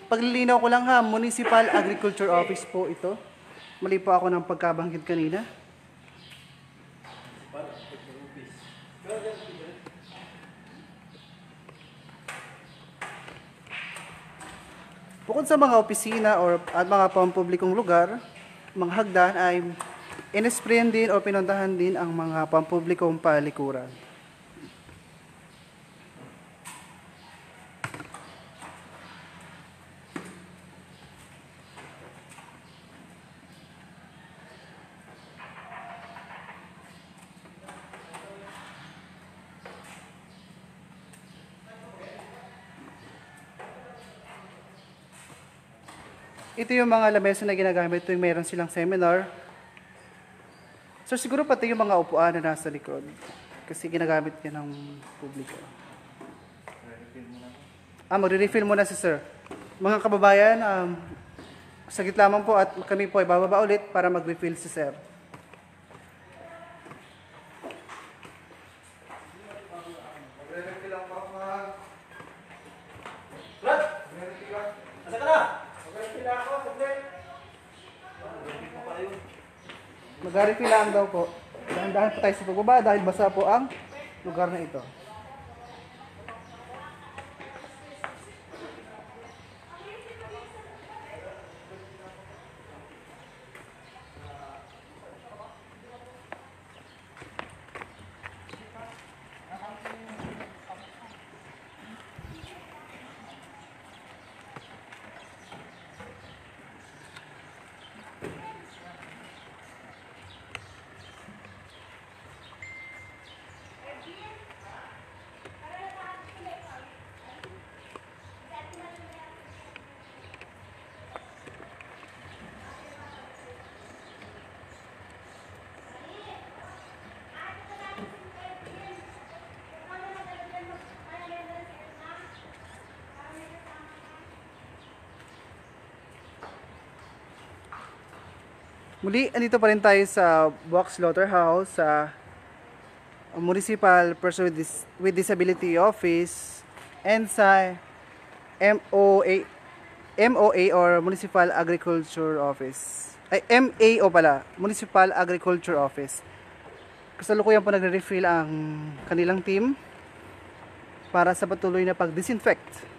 Paglilinaw ko lang ha, Municipal Agriculture Office po ito. Mali po ako ng pagkabanggit kanina. Bukod sa mga opisina at mga pampublikong lugar, mga hagdan ay inesprayan din o pinuntahan din ang mga pampublikong palikuran. Ito yung mga lamesa na ginagamit tuwing mayroon silang seminar. So siguro pati yung mga upuan na nasa likod. Kasi ginagamit yan ng publiko. Magre-refill muna si sir. Mga kababayan, saglit lamang po at kami po ay bababa ulit para mag-refill si sir. Magre-refill lang po ako mga... Brad! Asa ka na? Mag-refill lang daw po. Dahan-dahan po tayo sa pagbaba dahil basa po ang lugar na ito. Muli, andito pa rin tayo sa Buwak Slaughterhouse sa Municipal Person with Disability Office and sa MOA or Municipal Agriculture Office. Ay, MAO pala, Municipal Agriculture Office. Kasalukuyan po nagre-refill ang kanilang team para sa patuloy na pag-disinfect.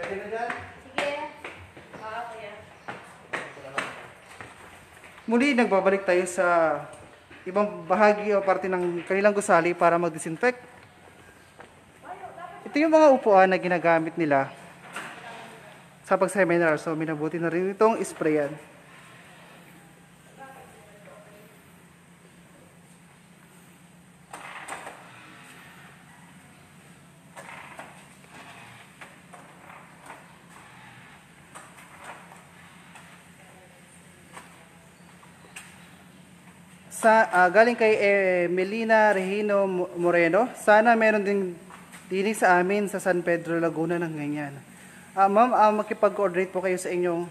Sige. Oo, kuya. Muli, nagbabalik tayo sa ibang bahagi o parte ng kanilang gusali para mag-disinfect. Ito yung mga upuan na ginagamit nila sa pag-seminar. So, minabuti na rin itong sprayan. Galing kay Melina Regino Moreno. Sana meron din sa amin sa San Pedro, Laguna ng ganyan. Ma'am, makipag-coordinate po kayo sa inyong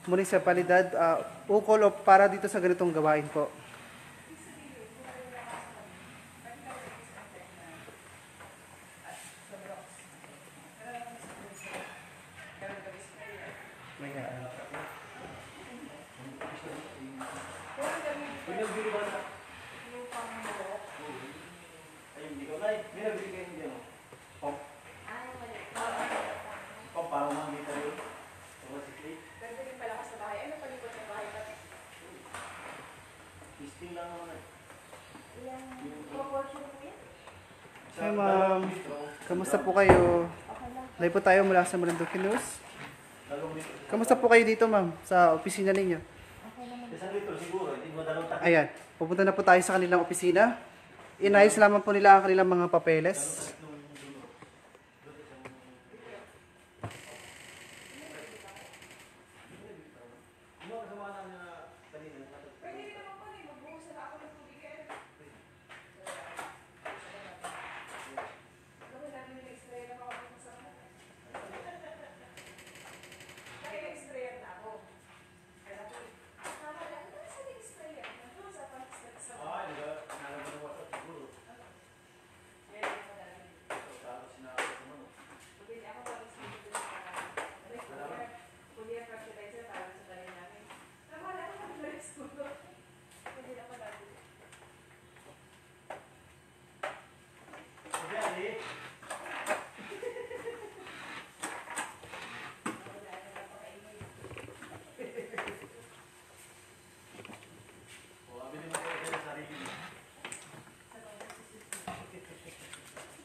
munisipalidad, ukol o para dito sa ganitong gawain po. proportion po yan? Hi ma'am, kamusta po kayo? Live po tayo mula sa Marinduque News. Kamusta po kayo dito ma'am, sa opisina ninyo? Isang litro siguro, hindi mo dalawang takip. Ayan, pupunta na po tayo sa kanilang opisina. Inayos lamang po nila ang kanilang mga papeles.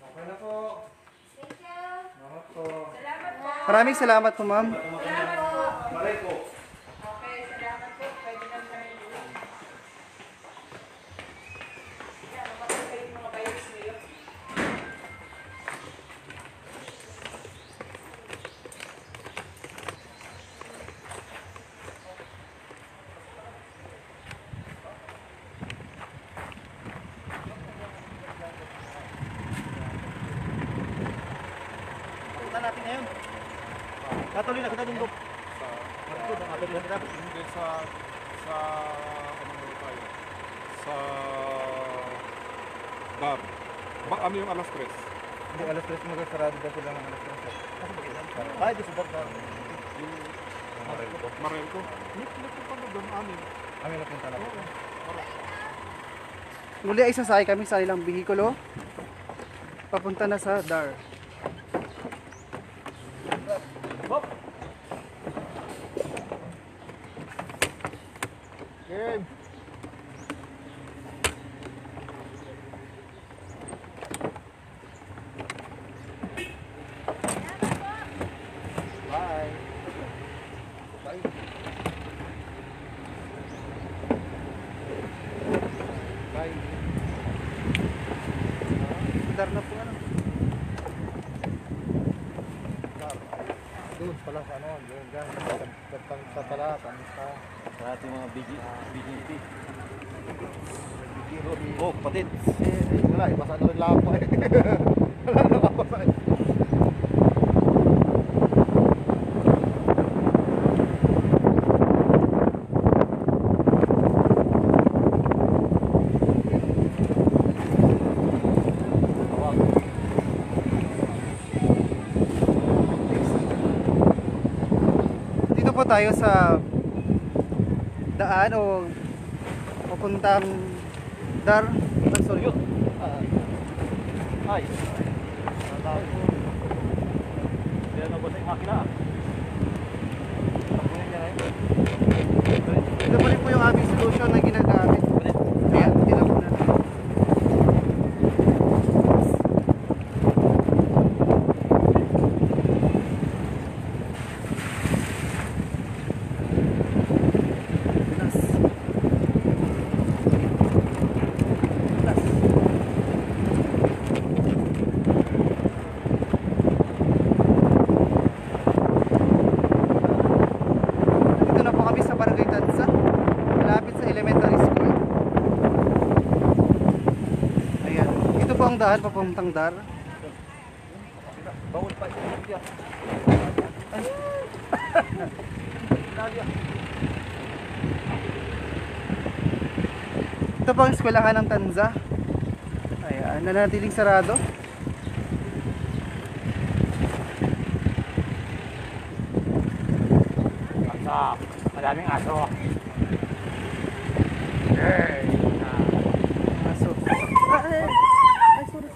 Okay na po. Thank you. Salamat po. Salamat po. Maraming salamat po ma'am. Salamat po. Maray ko. Okay, salamat po. Pwede lang kami. Yan, mamatay kayo yung mga virus ngayon. Punta natin ngayon. Katuloy na kita dun, Dok. Katuloy na kita. Hindi sa ano muna tayo? Sa DAR. Ano yung alas 3? Hindi, alas 3 mag-sarado daw sila ng alas 3. Ay, di subak na. Marelco. Nito pa doon, amin. Kami napunta na. Muli ay sasakay kami sa ilang bihikulo. Papunta na sa DAR. Hop! Game! Bye! Bye! Bye! DAR na po ano. Doon pala sa ano, doon dyan, sa talatan, sa ating mga BGP. Oh, kapatid. Wala, ibasa na rin lang ako eh. Wala na kapasa eh. Dito po tayo sa daan o papuntang DAR. Ay, sorry yun. Ay. Kaya na ba sa makina? Tapunin niya na yun. Ito pa rin po yung aming solution na ginagamit. Ayan, tira po natin. Dito na po kami sa Barangay Tansa, malapit sa elementary school. Ayan, ito po ang daan papuntang DAR. Bawal pa ito. Ito po ang eskwelahan ng Tanza. Ayan, nanatiling sarado. Madaming aso. Aso. Ay, sorry.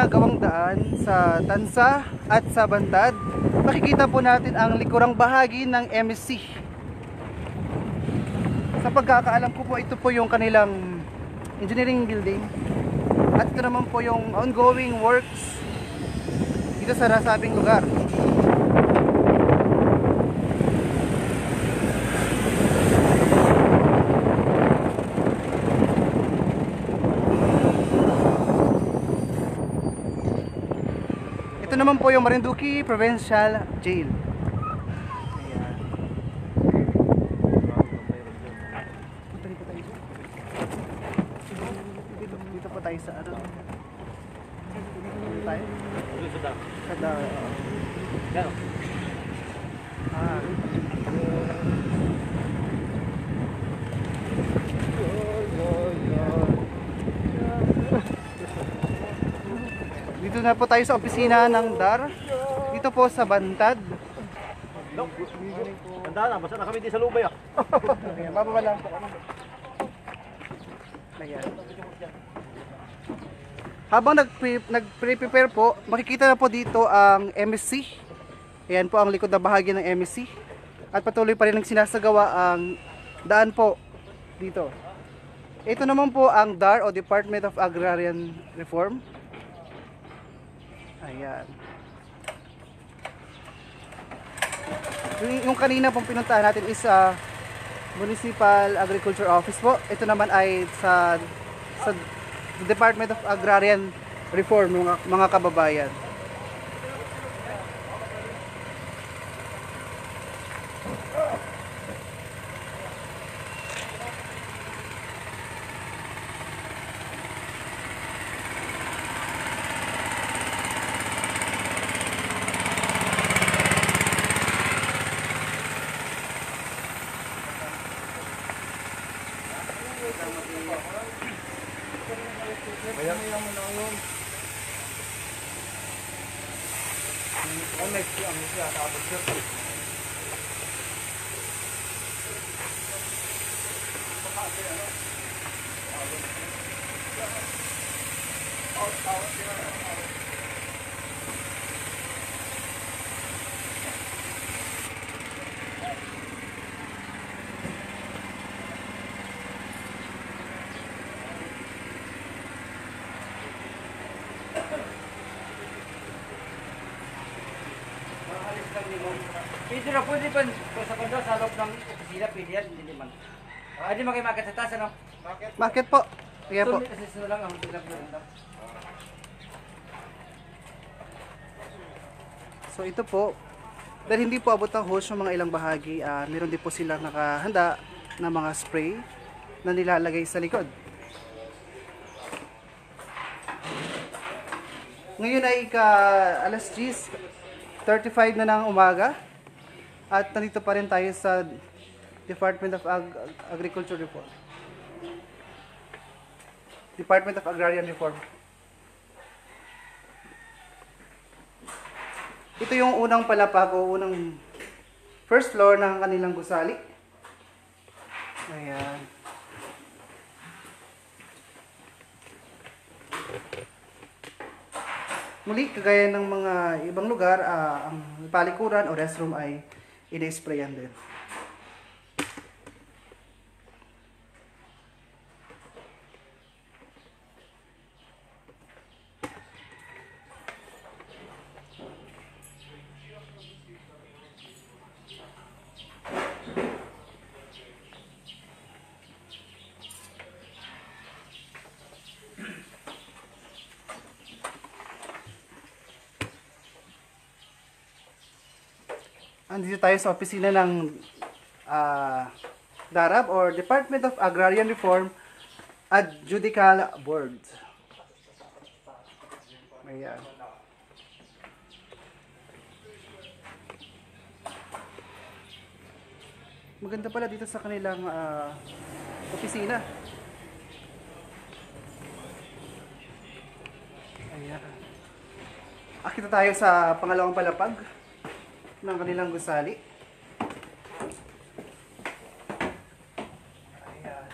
ginagawang daan sa Tansa at sa Bantad, makikita po natin ang likurang bahagi ng MSC. Sa pagkakaalam ko po, ito po yung kanilang engineering building. At ito naman po yung ongoing works dito sa nasabing lugar. Ito naman po yung Marinduque Provincial Jail. Ayan. Punta dito tayo. Dito po tayo sa ano. Dito tayo. Kada. Yan. Ah. Dito na po tayo sa opisina ng DAR. Dito po sa Bantad. No. Tanda na, basta na kami di sa lubay ah. Ayan, bababa lang po kami. Ayan. Habang nag-prepare po, makikita na po dito ang MSC. Ayan po ang likod na bahagi ng MSC. At patuloy pa rin ang sinasagawa ang daan po dito. Ito naman po ang DAR o Department of Agrarian Reform. Ayan. Yung kanina pong pinuntahan natin is Municipal Agriculture Office po. Ito naman ay sa Department of Agrarian Reform, mga kababayan. Pwede na, pwede pa sa kondo, sa loob ng opisina, pwede yan, hindi naman. Hindi mo kayo market sa taas, ano? Bakit po? Kaya po. Kasi lang ang pinag-pinag. So ito po, dahil hindi po abot ang hose yung mga ilang bahagi, meron din po silang nakahanda na mga spray na nilalagay sa likod. Ngayon ay alas 10:35 na ng umaga at nandito pa rin tayo sa Department of Agriculture Reform. Department of Agrarian Reform. Ito yung unang palapag o unang first floor ng kanilang gusali. Ayan. Muli, kagaya ng mga ibang lugar, ang palikuran o restroom ay ina-sprayan din. Andito tayo sa opisina ng DARAB or Department of Agrarian Reform at Judicial Board. Ayan. Maganda pala dito sa kanilang opisina. Ayan. Akita tayo sa pangalawang palapag ng kanilang gusali. Ayan.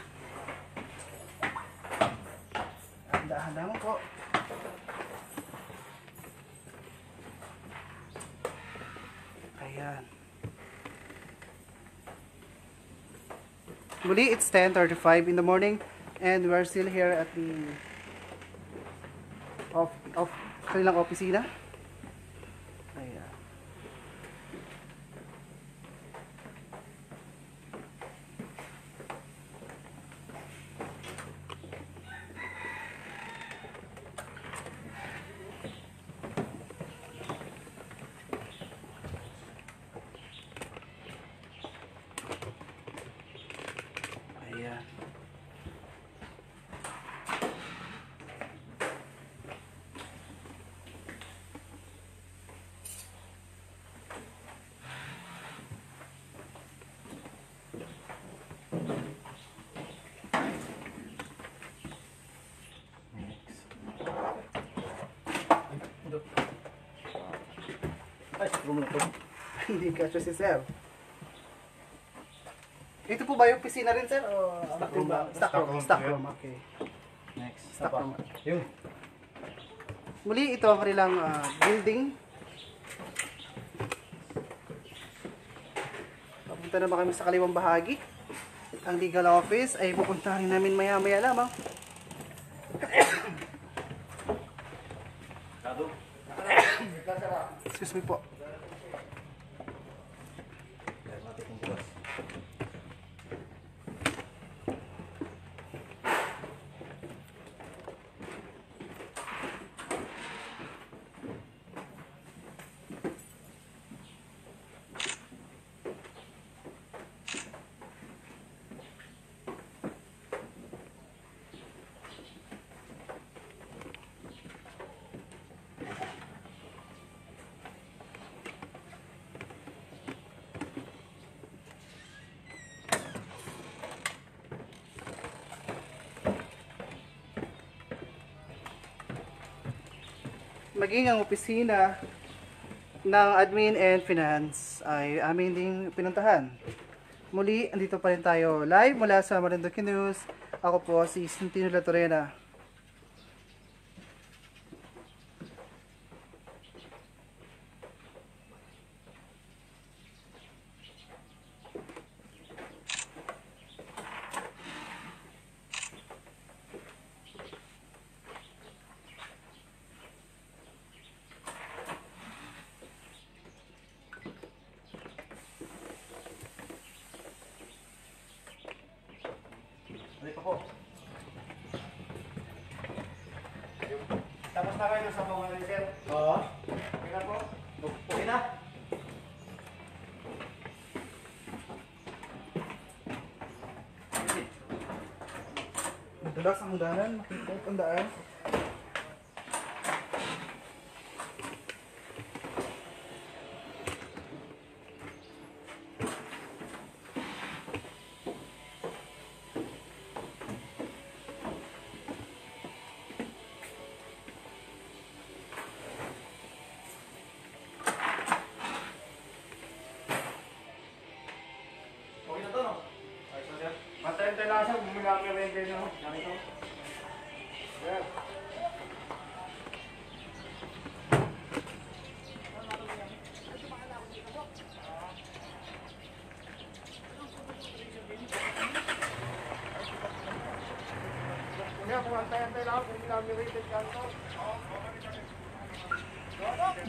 Handa-handa mo po. Ayan. Muli, it's 10:35 in the morning and we are still here at the of kanilang opisina. Ayan. Ayan. Ay, room na to. Hindi ka si Sir. Ito po ba yung opisina rin, Sir? O Stock room ba? Stock room, okay. Next. Stock room. Yun. Muli, ito ang kanilang building. Papunta naman kami sa kaliwang bahagi. Ang legal office ay pupuntahan namin maya-maya lamang. Excuse me po. Maging ang opisina ng admin and finance ay amin ding pinuntahan. Muli, andito pa rin tayo live mula sa Marinduque News. Ako po si Santino La Torena. Ano pa po? Tapos na kayo sa mga sir? Oo. Okay na po? Okay na? Madalas ang daanan, makikot ang daan. Okay na to, no? Ayos na sir. Matay-tay lang siya, bumila ang rente nyo. Narito. Sir.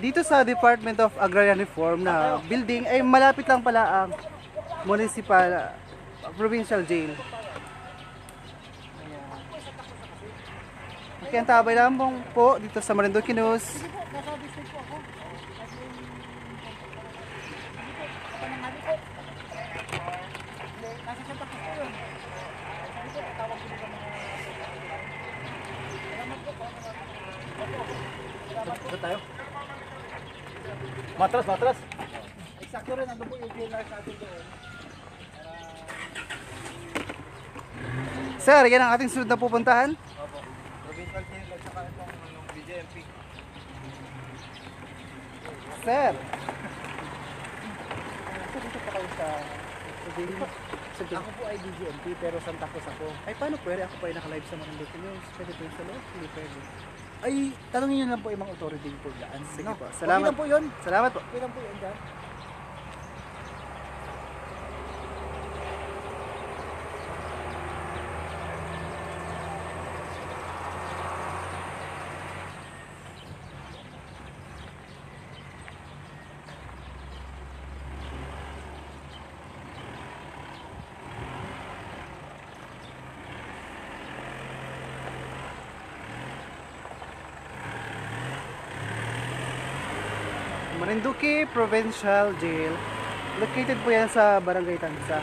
Dito sa Department of Agrarian Reform na building ay malapit lang pala ang municipal provincial jail. Okay, ang tabay lamang po dito sa Marinduque News. Ito tayo. Matras, matras. Eksakto rin, nandun po yung PNR sa atin doon. Sir, yan ang ating sunod na pupuntahan. Opo. Provincial team at saka itong BJMP. Sir. Dito pa kayo sa Ako po ay BJMP pero Santa Cruz ako. Ay, paano pwede? Ako pa ay naka-live sa Marinduque News. Pwede po yung sa loob? Hindi pwede. Ay, tanongin nyo lang po yung mga authority po dyan. Sige No? po. Okay Salamat. lang po yun. Salamat po. Okay lang po yun dyan. Marinduque Provincial Jail. Located po yan sa Barangay Tansa.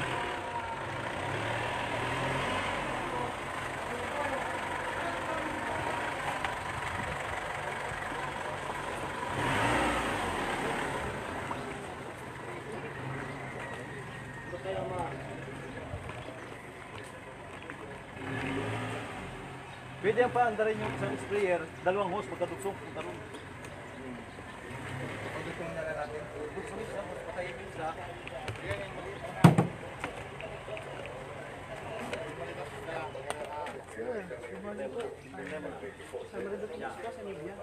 Pwede ang paandarin yung isang sprayer, dalawang hose, magkaduksong, punta ron. Duksong isa, patayin yung isa. Sa Marinduque po sa media.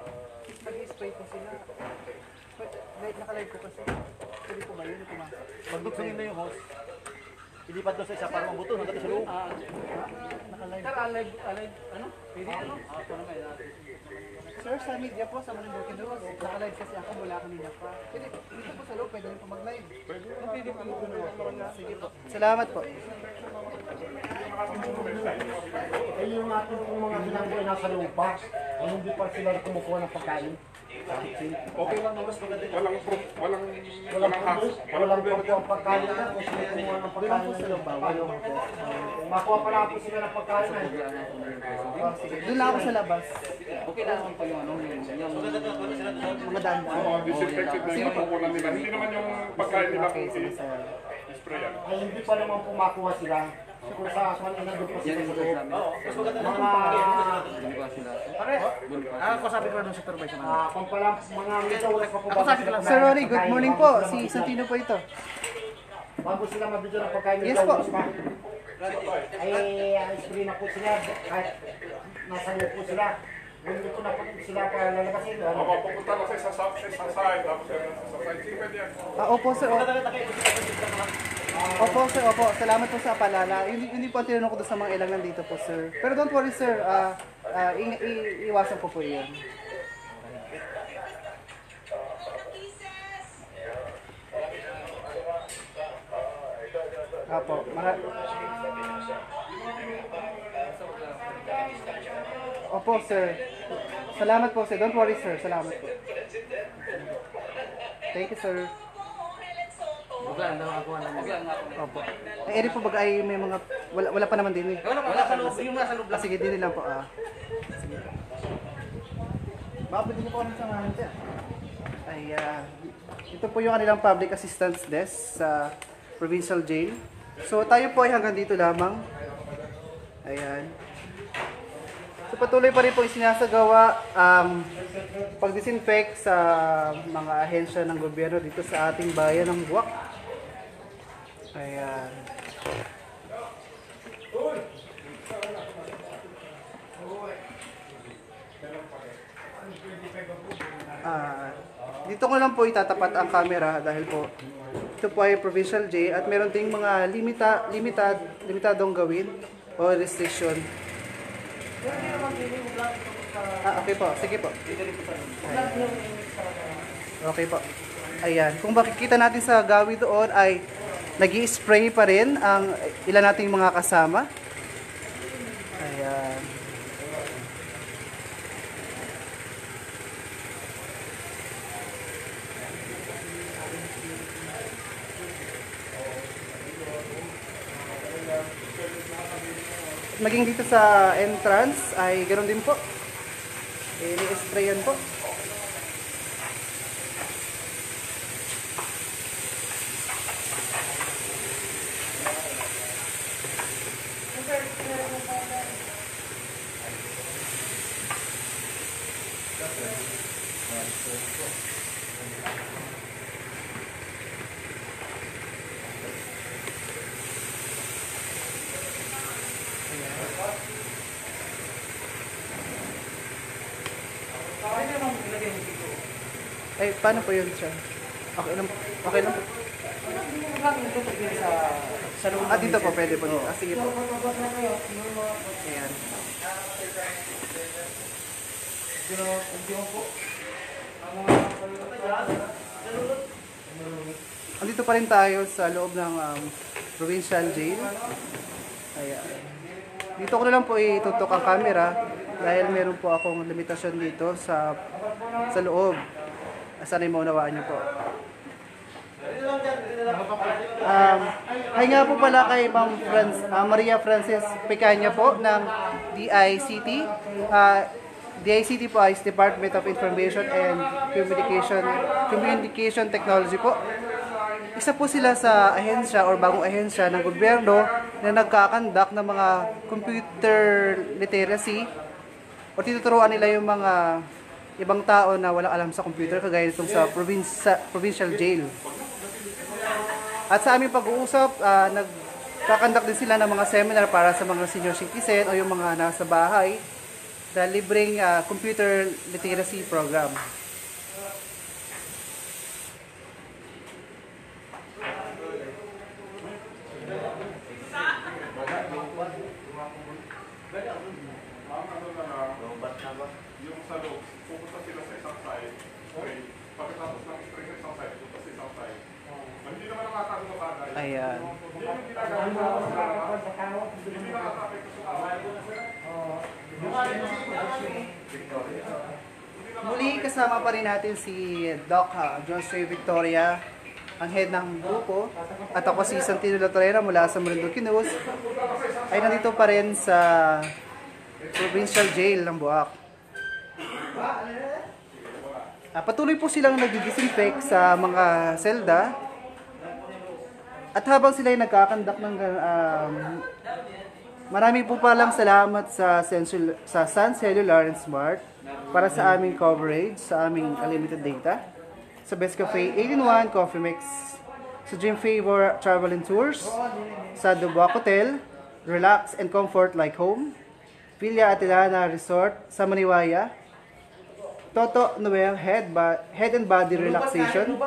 Nag-spray po sila. Nakalive ko kasi. Pwede po ba yun? Pumasok. Pagduksongin na yung hose, ilipat doon sa isa para mabuto, hanggang sa loob. Sir, alive, ano? Pwede ano? Ako naman, Sir, sa media po, sa Marinduque doon. Nakalive kasi ako mula kanina pa. Pwede po sa loob, pwede rin po mag-live. Pwede po. Sige po. Salamat po. Eh, yung ating pong mga binanggoy nasa lupa, ay hindi pa sila kumukuha ng pagkain. Okay lang naman. Walang hassle. Walang po ang pagkain na kung sila kumuha ng pagkain na yung bawal. Makuha pa lang po sila ng pagkain na. Doon lang ako sa labas. okay lang naman po yung ano, yung Mga daan. Oo, disinfected na yung kukunan nila. Hindi naman yung pagkain nila Okay, kung sige sir. i-spray yan. Ay hindi pa naman po makuha sila. Kung sa kanina doon po sila sa loob. Ako sabi ko na nung supervisor. Kung pala mga metawala pa po bago sila Sir Ronnie, good morning po. Si Santino po ito. bago sila mabigyan ng pagkain Yes po. ay spray na po sila kahit nasa loob po sila. Hindi ko na po sila palalabasin. Pupunta kasi sa side, tapos sa side. Sige, pwede yan. Opo sir. Opo sir, opo. Salamat po sa paalala. Hindi po ang tinanong ko doon sa mga ilang nandito po sir. Pero don't worry sir. Iwasan ko po iyon. Opo. Opo sir. Salamat po sir. Don't worry sir. Salamat po. Thank you sir. Opo. Ay, eri po baga ay may mga wala pa naman din eh. wala sa loob, yung nasa loob lang. Sige, din lang po Sige. Baka pwede mo po kami samahan siya. Ay, ito po yung kanilang public assistance desk sa Provincial Jail. So tayo po ay hanggang dito lamang. Ayan. So patuloy pa rin po isinasagawa ang pag-disinfect sa mga ahensya ng gobyerno dito sa ating bayan ng Buwak. Ayan. Dito ko lang po itatapat ang camera dahil po ito po ay provincial jail at meron ding mga limitadong gawin o restriction. Okay po. Sige po. Ayan. Okay po. Ayan. Kung makikita natin sa gawi doon ay nag-i-spray pa rin ang ilan nating mga kasama. Ayan. Maging dito sa entrance ay ganoon din po. Ni-sprayan po. Ay, paano po yun siya? Okay lang. Okay lang. Sa loob. Dito po, pwede po dito. Sige po. Ayan. Andito pa rin tayo sa loob ng provincial jail. Ayan. Dito ko na lang po itutok ang camera dahil meron po akong limitasyon dito sa loob. Sana'y maunawaan niyo po. Ay nga po pala kay Ma'am Maria Frances Pecaña po ng DICT. DICT po ay Department of Information and Communication Technology po. Isa po sila sa ahensya or bagong ahensya ng gobyerno na nagkakandak ng mga computer literacy o tinuturuan nila yung mga ibang tao na walang alam sa computer kagaya nitong sa provincial jail. At sa aming pag-uusap, nagkakandak din sila ng mga seminar para sa mga senior citizen o yung mga nasa bahay na libreng computer literacy program. Yung sa loob, pupunta sila sa isang side. Okay. Pagkatapos ng string sa isang side, pupunta sa isang side. Hindi naman nakakaroon ng bagay. Ayan. Hindi yung ginagawa mo. Hindi nakaka-apekto sa away. Muli kasama pa rin natin si Doc Josue Victoria, ang head ng grupo. At ako si Santino Latorera mula sa Marinduque News. Ay nandito pa rin sa Provincial Jail ng Buak. Patuloy po silang nagdi-disinfect sa mga selda. At habang sila ay nagkakandak ng marami po palang salamat sa Sun Cellular and Smart para sa aming coverage, sa aming unlimited data. Sa Best Cafe 8-in-1 Coffee Mix, sa Gym Favor Travel and Tours, sa Dubuak Hotel, Relax and Comfort Like Home, Villa Atilana Resort sa Maniwaya, Toto Noel Head and Body Relaxation,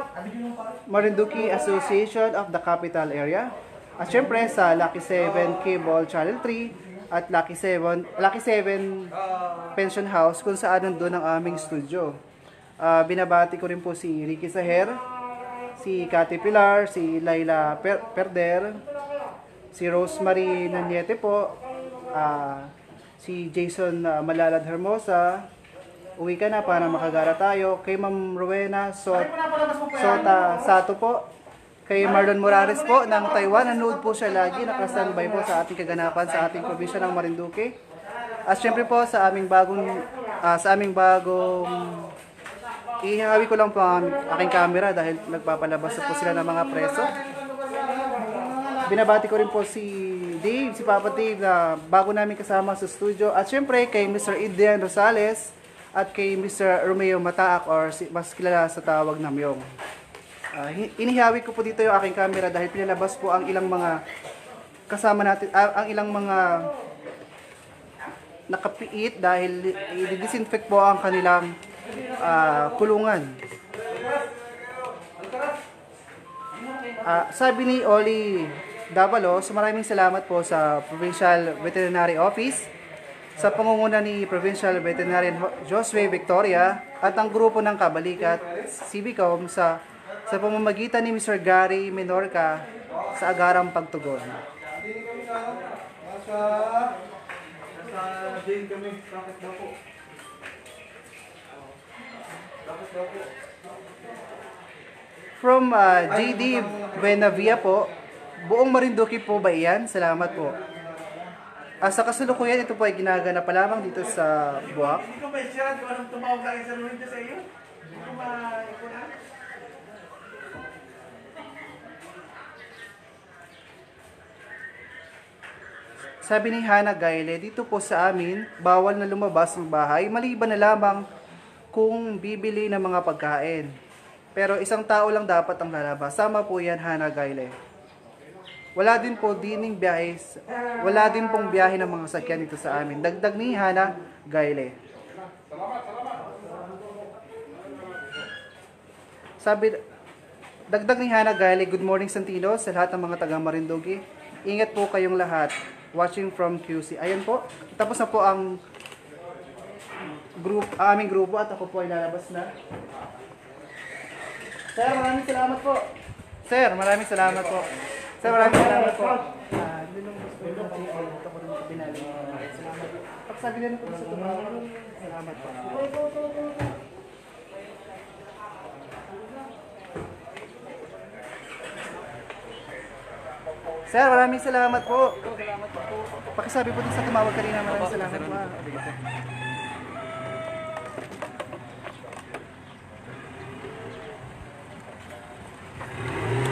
Marinduque Association of the Capital Area, at syempre sa Lucky 7 Cable Channel 3 at Lucky 7 Pension House kung saan nandun ang aming studio. Binabati ko rin po si Ricky Saher, si Cathy Pilar, si Laila Perder, si Rosemary Naniete po, si Jason Malalad Hermosa. Uwi ka na para makagara tayo. Kay Ma'am Rowena Sota Sato po. Kay Marlon Morales po ng Taiwan. Nanood po siya lagi. Nakastandby po sa ating kaganapan sa ating probinsya ng Marinduque. At syempre po sa aming bagong ihawi ko lang po ang aking camera dahil nagpapalabas po sila ng mga preso. Binabati ko rin po si Dave, si Papa Dave na bago namin kasama sa studio. At syempre kay Mr. Idrian Rosales at kay Mr. Romeo Mataak or mas kilala sa tawag na Myong. Inihawi ko po dito yung aking camera dahil pinalabas po ang ilang mga kasama natin, ang ilang mga nakapiit dahil i-disinfect po ang kanilang kulungan. Sabi ni Oli Davalos, maraming salamat po sa Provincial Veterinary Office, sa pangunguna ni Provincial Veterinarian Josue Victoria at ang grupo ng Kabalikat, CBCOM sa pamamagitan ni Mr. Gary Menorca sa agarang pagtugon. From JD Buenavia po, buong Marinduque po ba iyan? Salamat po. Sa kasalukuyan, ito po ay ginaganap pa lamang dito sa Buak. Hindi ko ma-share kung anong tumawag lagi sa Luwin sa iyo. Hindi ko ma-ikunan. Sabi ni Hannah Gayle, dito po sa amin, bawal na lumabas ng bahay, maliban na lamang kung bibili ng mga pagkain. Pero isang tao lang dapat ang lalabas. Sama po yan, Hannah Gayle. Wala din pong biyahe ng mga sakyan dito sa amin. Dagdag ni Hannah Gayle. Dagdag ni Hannah Gayle, good morning Santino sa lahat ng mga taga Marinduque. Ingat po kayong lahat. Watching from QC. Ayan po. Tapos na po ang aming grupo at ako po ay lalabas na. Sir, maraming salamat po. Sir, maraming salamat po. Sir, maraming salamat po. Pagsabi na po sa tumawag. Salamat po. Sir, maraming salamat po. Pakisabi po din sa tumawag kanina. Maraming salamat po.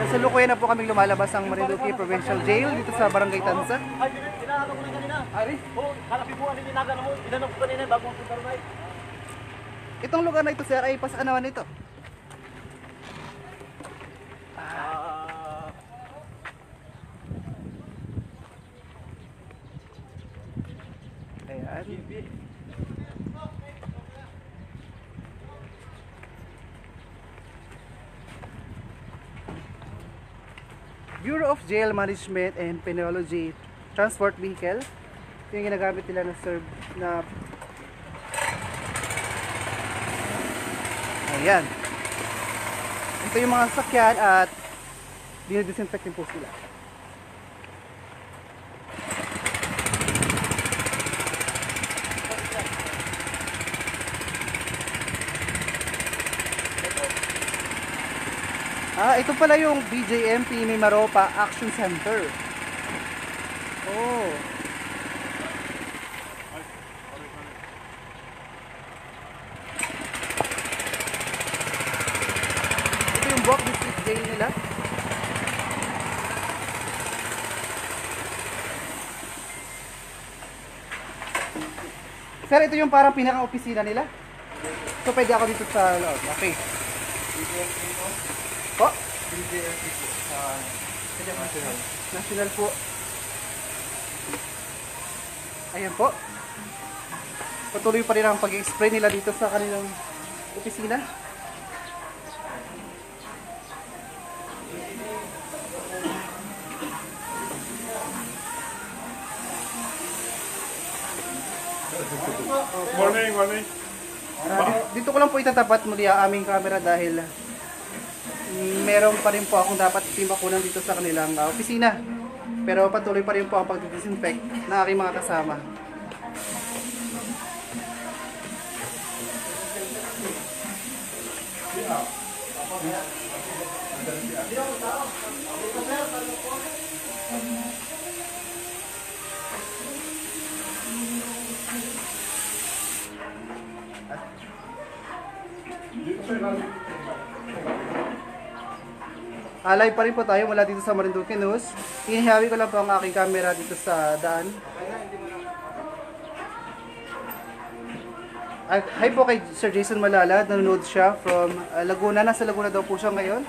Kasalukuyan na po kaming lumalabas ang Marinduque Provincial Jail dito sa Barangay Tansa. Ay, tinahanap ko na kanina. Ari? Oo, hanapin mo, ano tinagan mo. Tinanong ko kanina bago ang punta rin. Itong lugar na ito, sir, ay pasanawan nito. Ayan. Bureau of Jail Management and Penology Transport Vehicle. Ito yung ginagamit nila na serve na. Ayan. Ito yung mga sakyan at dinidisinfect din po sila. Ito pala yung BJMP Mimaropa Action Center. Oh. Ito yung Buwak District Jail nila. Sir, ito yung parang pinaka-opisina nila. So, pwede ako dito sa loob. Okay. Po? National po. Ayan po. Patuloy pa rin ang pag-spray nila dito sa kanilang opisina. Morning, morning. Dito ko lang po itatapat muli ang aming camera dahil meron pa rin po akong dapat timakunan dito sa kanilang opisina. Pero patuloy pa rin po ang pag-disinfect ng aking mga kasama. Live pa rin po tayo mula dito sa Marinduque News. Hinihawi ko lang po ang aking camera dito sa daan. Hi po kay Sir Jason Malala, nanonood siya from Laguna. Nasa Laguna daw po siya ngayon.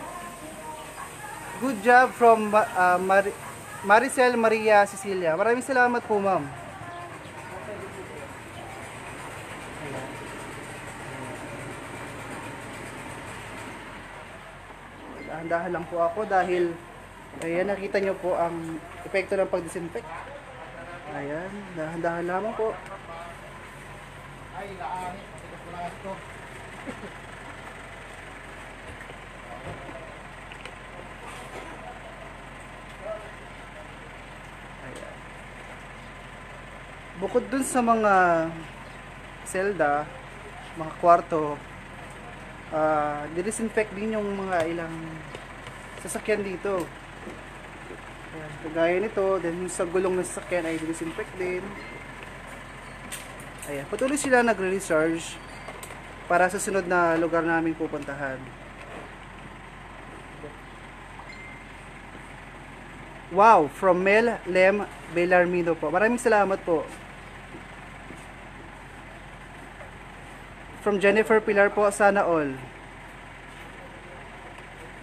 Good job from Maricel Maria Cecilia. Maraming salamat po, ma'am. Dahan-dahan lang po ako dahil ayan, nakita nyo po ang epekto ng pag-disinfect. Ayan, dahan-dahan lamang po. Ay, laangit. Matigas ko lang ito. Ayan. Bukod dun sa mga selda, mga kwarto, disinfect din yung mga ilang sasakyan dito. Ayan, kagaya nito, then yung sa gulong ng sasakyan ay disinfect din. Ayan, patuloy sila nagre-recharge para sa sunod na lugar namin pupuntahan. Wow, from Mel Lem Belarmino po. Maraming salamat po. From Jennifer Pilar po, sana all.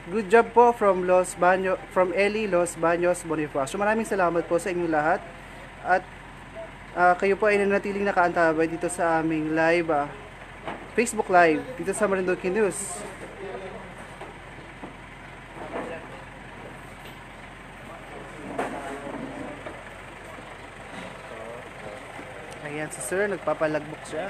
Good job po from Ellie Los Baños Bonifacio. Maraming salamat po sa inyong lahat. At kayo po ay nanatiling nakaantabay dito sa aming live, Facebook Live, dito sa Marinduque News. Ayan si Sir, nagpapalagbok siya.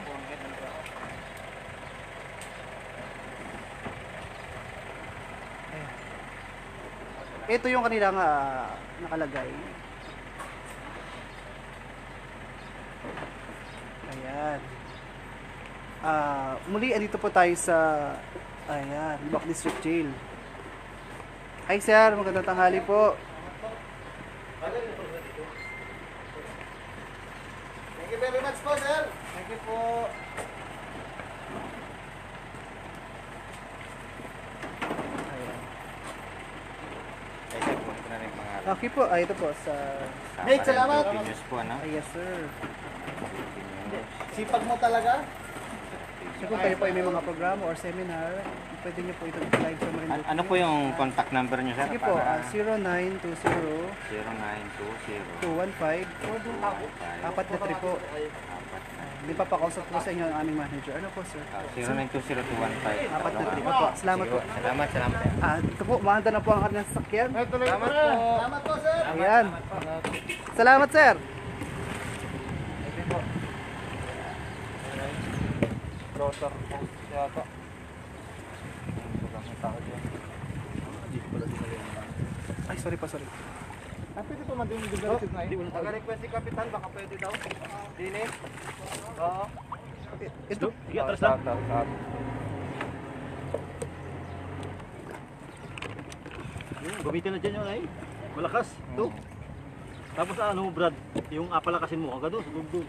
Ito yung kanilang nakalagay. Ayan. Muli, andito po tayo sa Buwak District Jail. Hi sir, magandang tanghali po. Thank you very much po, sir. Thank you po. Okay po, ito po sa... Nate, salamat. News po, ano? yes sir. Sipag mo talaga. So kung kayo po ay may mga programa or seminar, pwede nyo po ito live sa Marinduque. Ano po yung contact number nyo, sir? Sige po, Para 0920-215-4 0920 na 3 po. Hindi pa pakausap po sa inyo ang aming manager. Ano po sir? 0920-215 4 na 3 po. Salamat po. Salamat, salamat. Ito po, mahanda na po ang kanilang sasakyan. Salamat po. Salamat po, sir. Ayan. Salamat sir. Rotor po. Yata. Ay, sorry pa, sorry. Pwede po man din yung nag-request si Kapitan, baka pwede daw. Dini. Oo. Ito. Sige, atras lang. Gamitin na dyan yun ay. Malakas. Ito. Tapos ano Brad, yung apalakasin mo, hanggang doon, sa doon.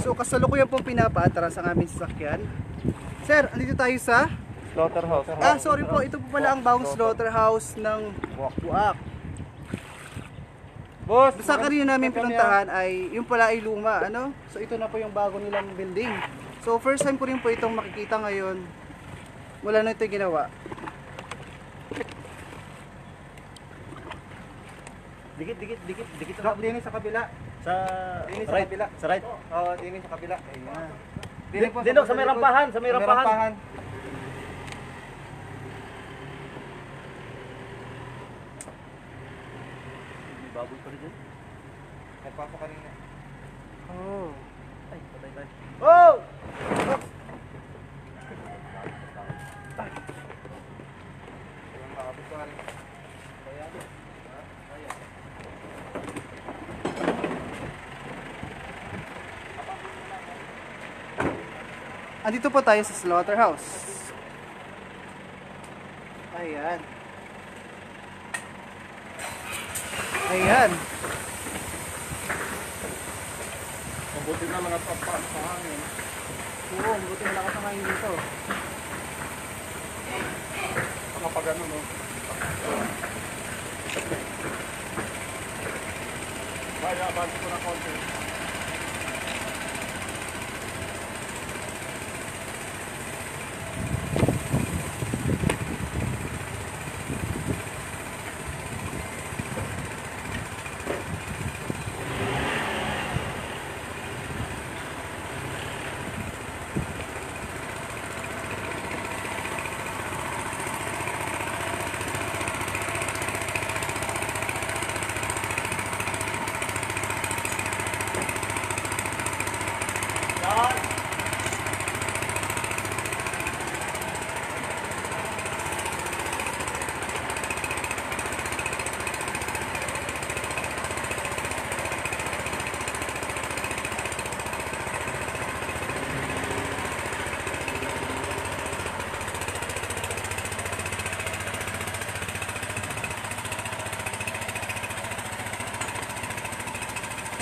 So, kasalukuyan pong pinapaatras ang aming sasakyan. Sir, andito tayo sa... Slaughterhouse. sorry po. Ito po pala ang bagong slaughterhouse ng Buak. Boss, Sa kanina namin pinuntahan ay, yung pala ay luma, ano? So, ito na po yung bago nilang building. So, first time ko rin po itong makikita ngayon. Wala na ito ginawa. Dikit. Dini sa kabila. Sa Dini sa right. kabila. Sa right. Oo, dini sa kabila. Ayan. Dino sa may rampahan, sa may rampahan. Baboy pa rin dyan. Nagpapa kanina. Oh. Ay, patay tayo. Oh! Andito po tayo sa slaughterhouse. Ayan. Ayan. Mabuti na lang at pagpaan sa hangin. Oo, buti na lakas ang hangin dito. Kapag ano, no? Kaya, balik ko na konti.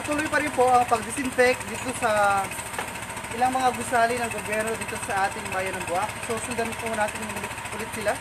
Patuloy pa rin po ang pag-disinfect dito sa ilang mga gusali ng gobyerno dito sa ating bayan ng Buak. So sundan po natin ulit sila.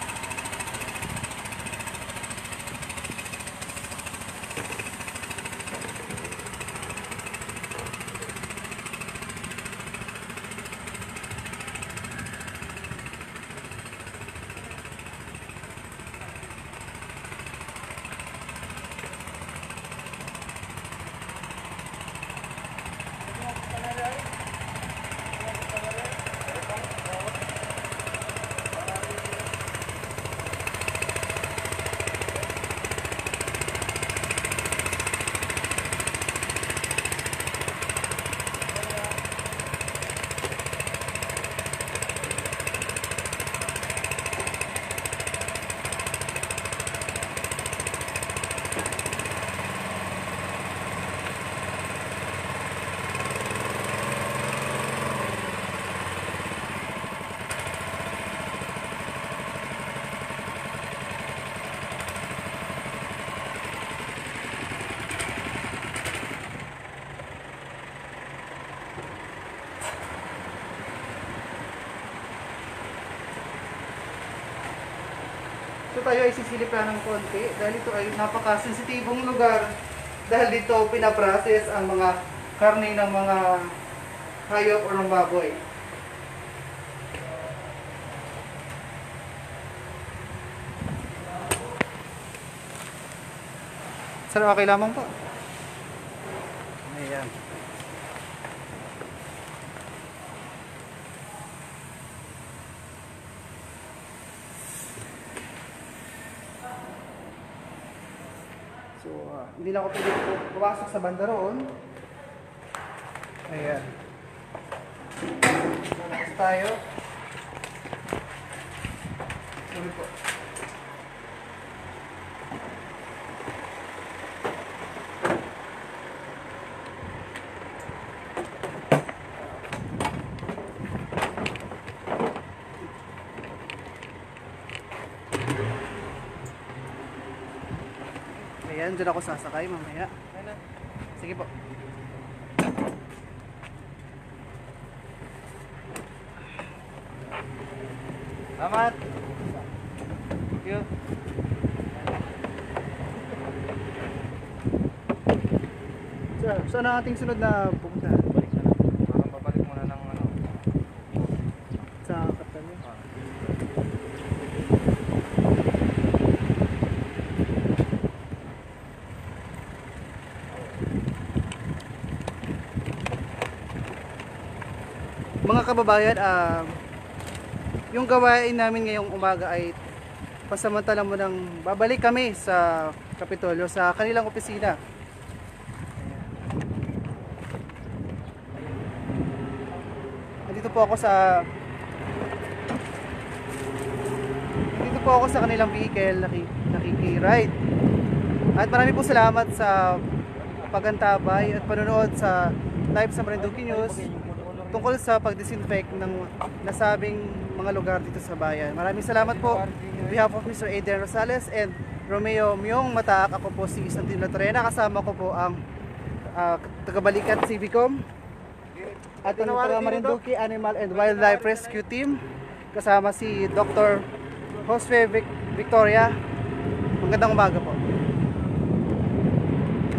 tayo ay sisilip lang ng konti dahil ito ay napaka-sensitibong lugar dahil dito pinaprocess ang mga karne ng mga hayop o ng baboy. Sir, okay lamang po. Ayan. So, hindi na ako pwede pumasok sa banda roon. Ayan. Relax tayo. Sorry po. Ayan, dyan ako sasakay mamaya. Sige po. Salamat. Thank you. Sir, saan ang ating sunod na pupunta? Parang babalik muna ng ano. Sa Katalya. Mga kababayan, yung gawain namin ngayong umaga ay pasamantala mo nang babalik kami sa Kapitolyo, sa kanilang opisina. Nandito po ako sa kanilang vehicle, nakiki-ride. At marami po salamat sa pagantabay at panonood sa live sa Marinduque News tungkol sa pag-disinfect ng nasabing mga lugar dito sa bayan. Maraming salamat po on behalf of Mr. Adrian Rosales and Romeo Myong Mataak. Ako po si Santino Torena. Kasama ko po ang tagabalikat Civicom at ang Marinduque Animal and Wildlife Rescue Team. Kasama si Dr. Jose Victoria. Magandang umaga po.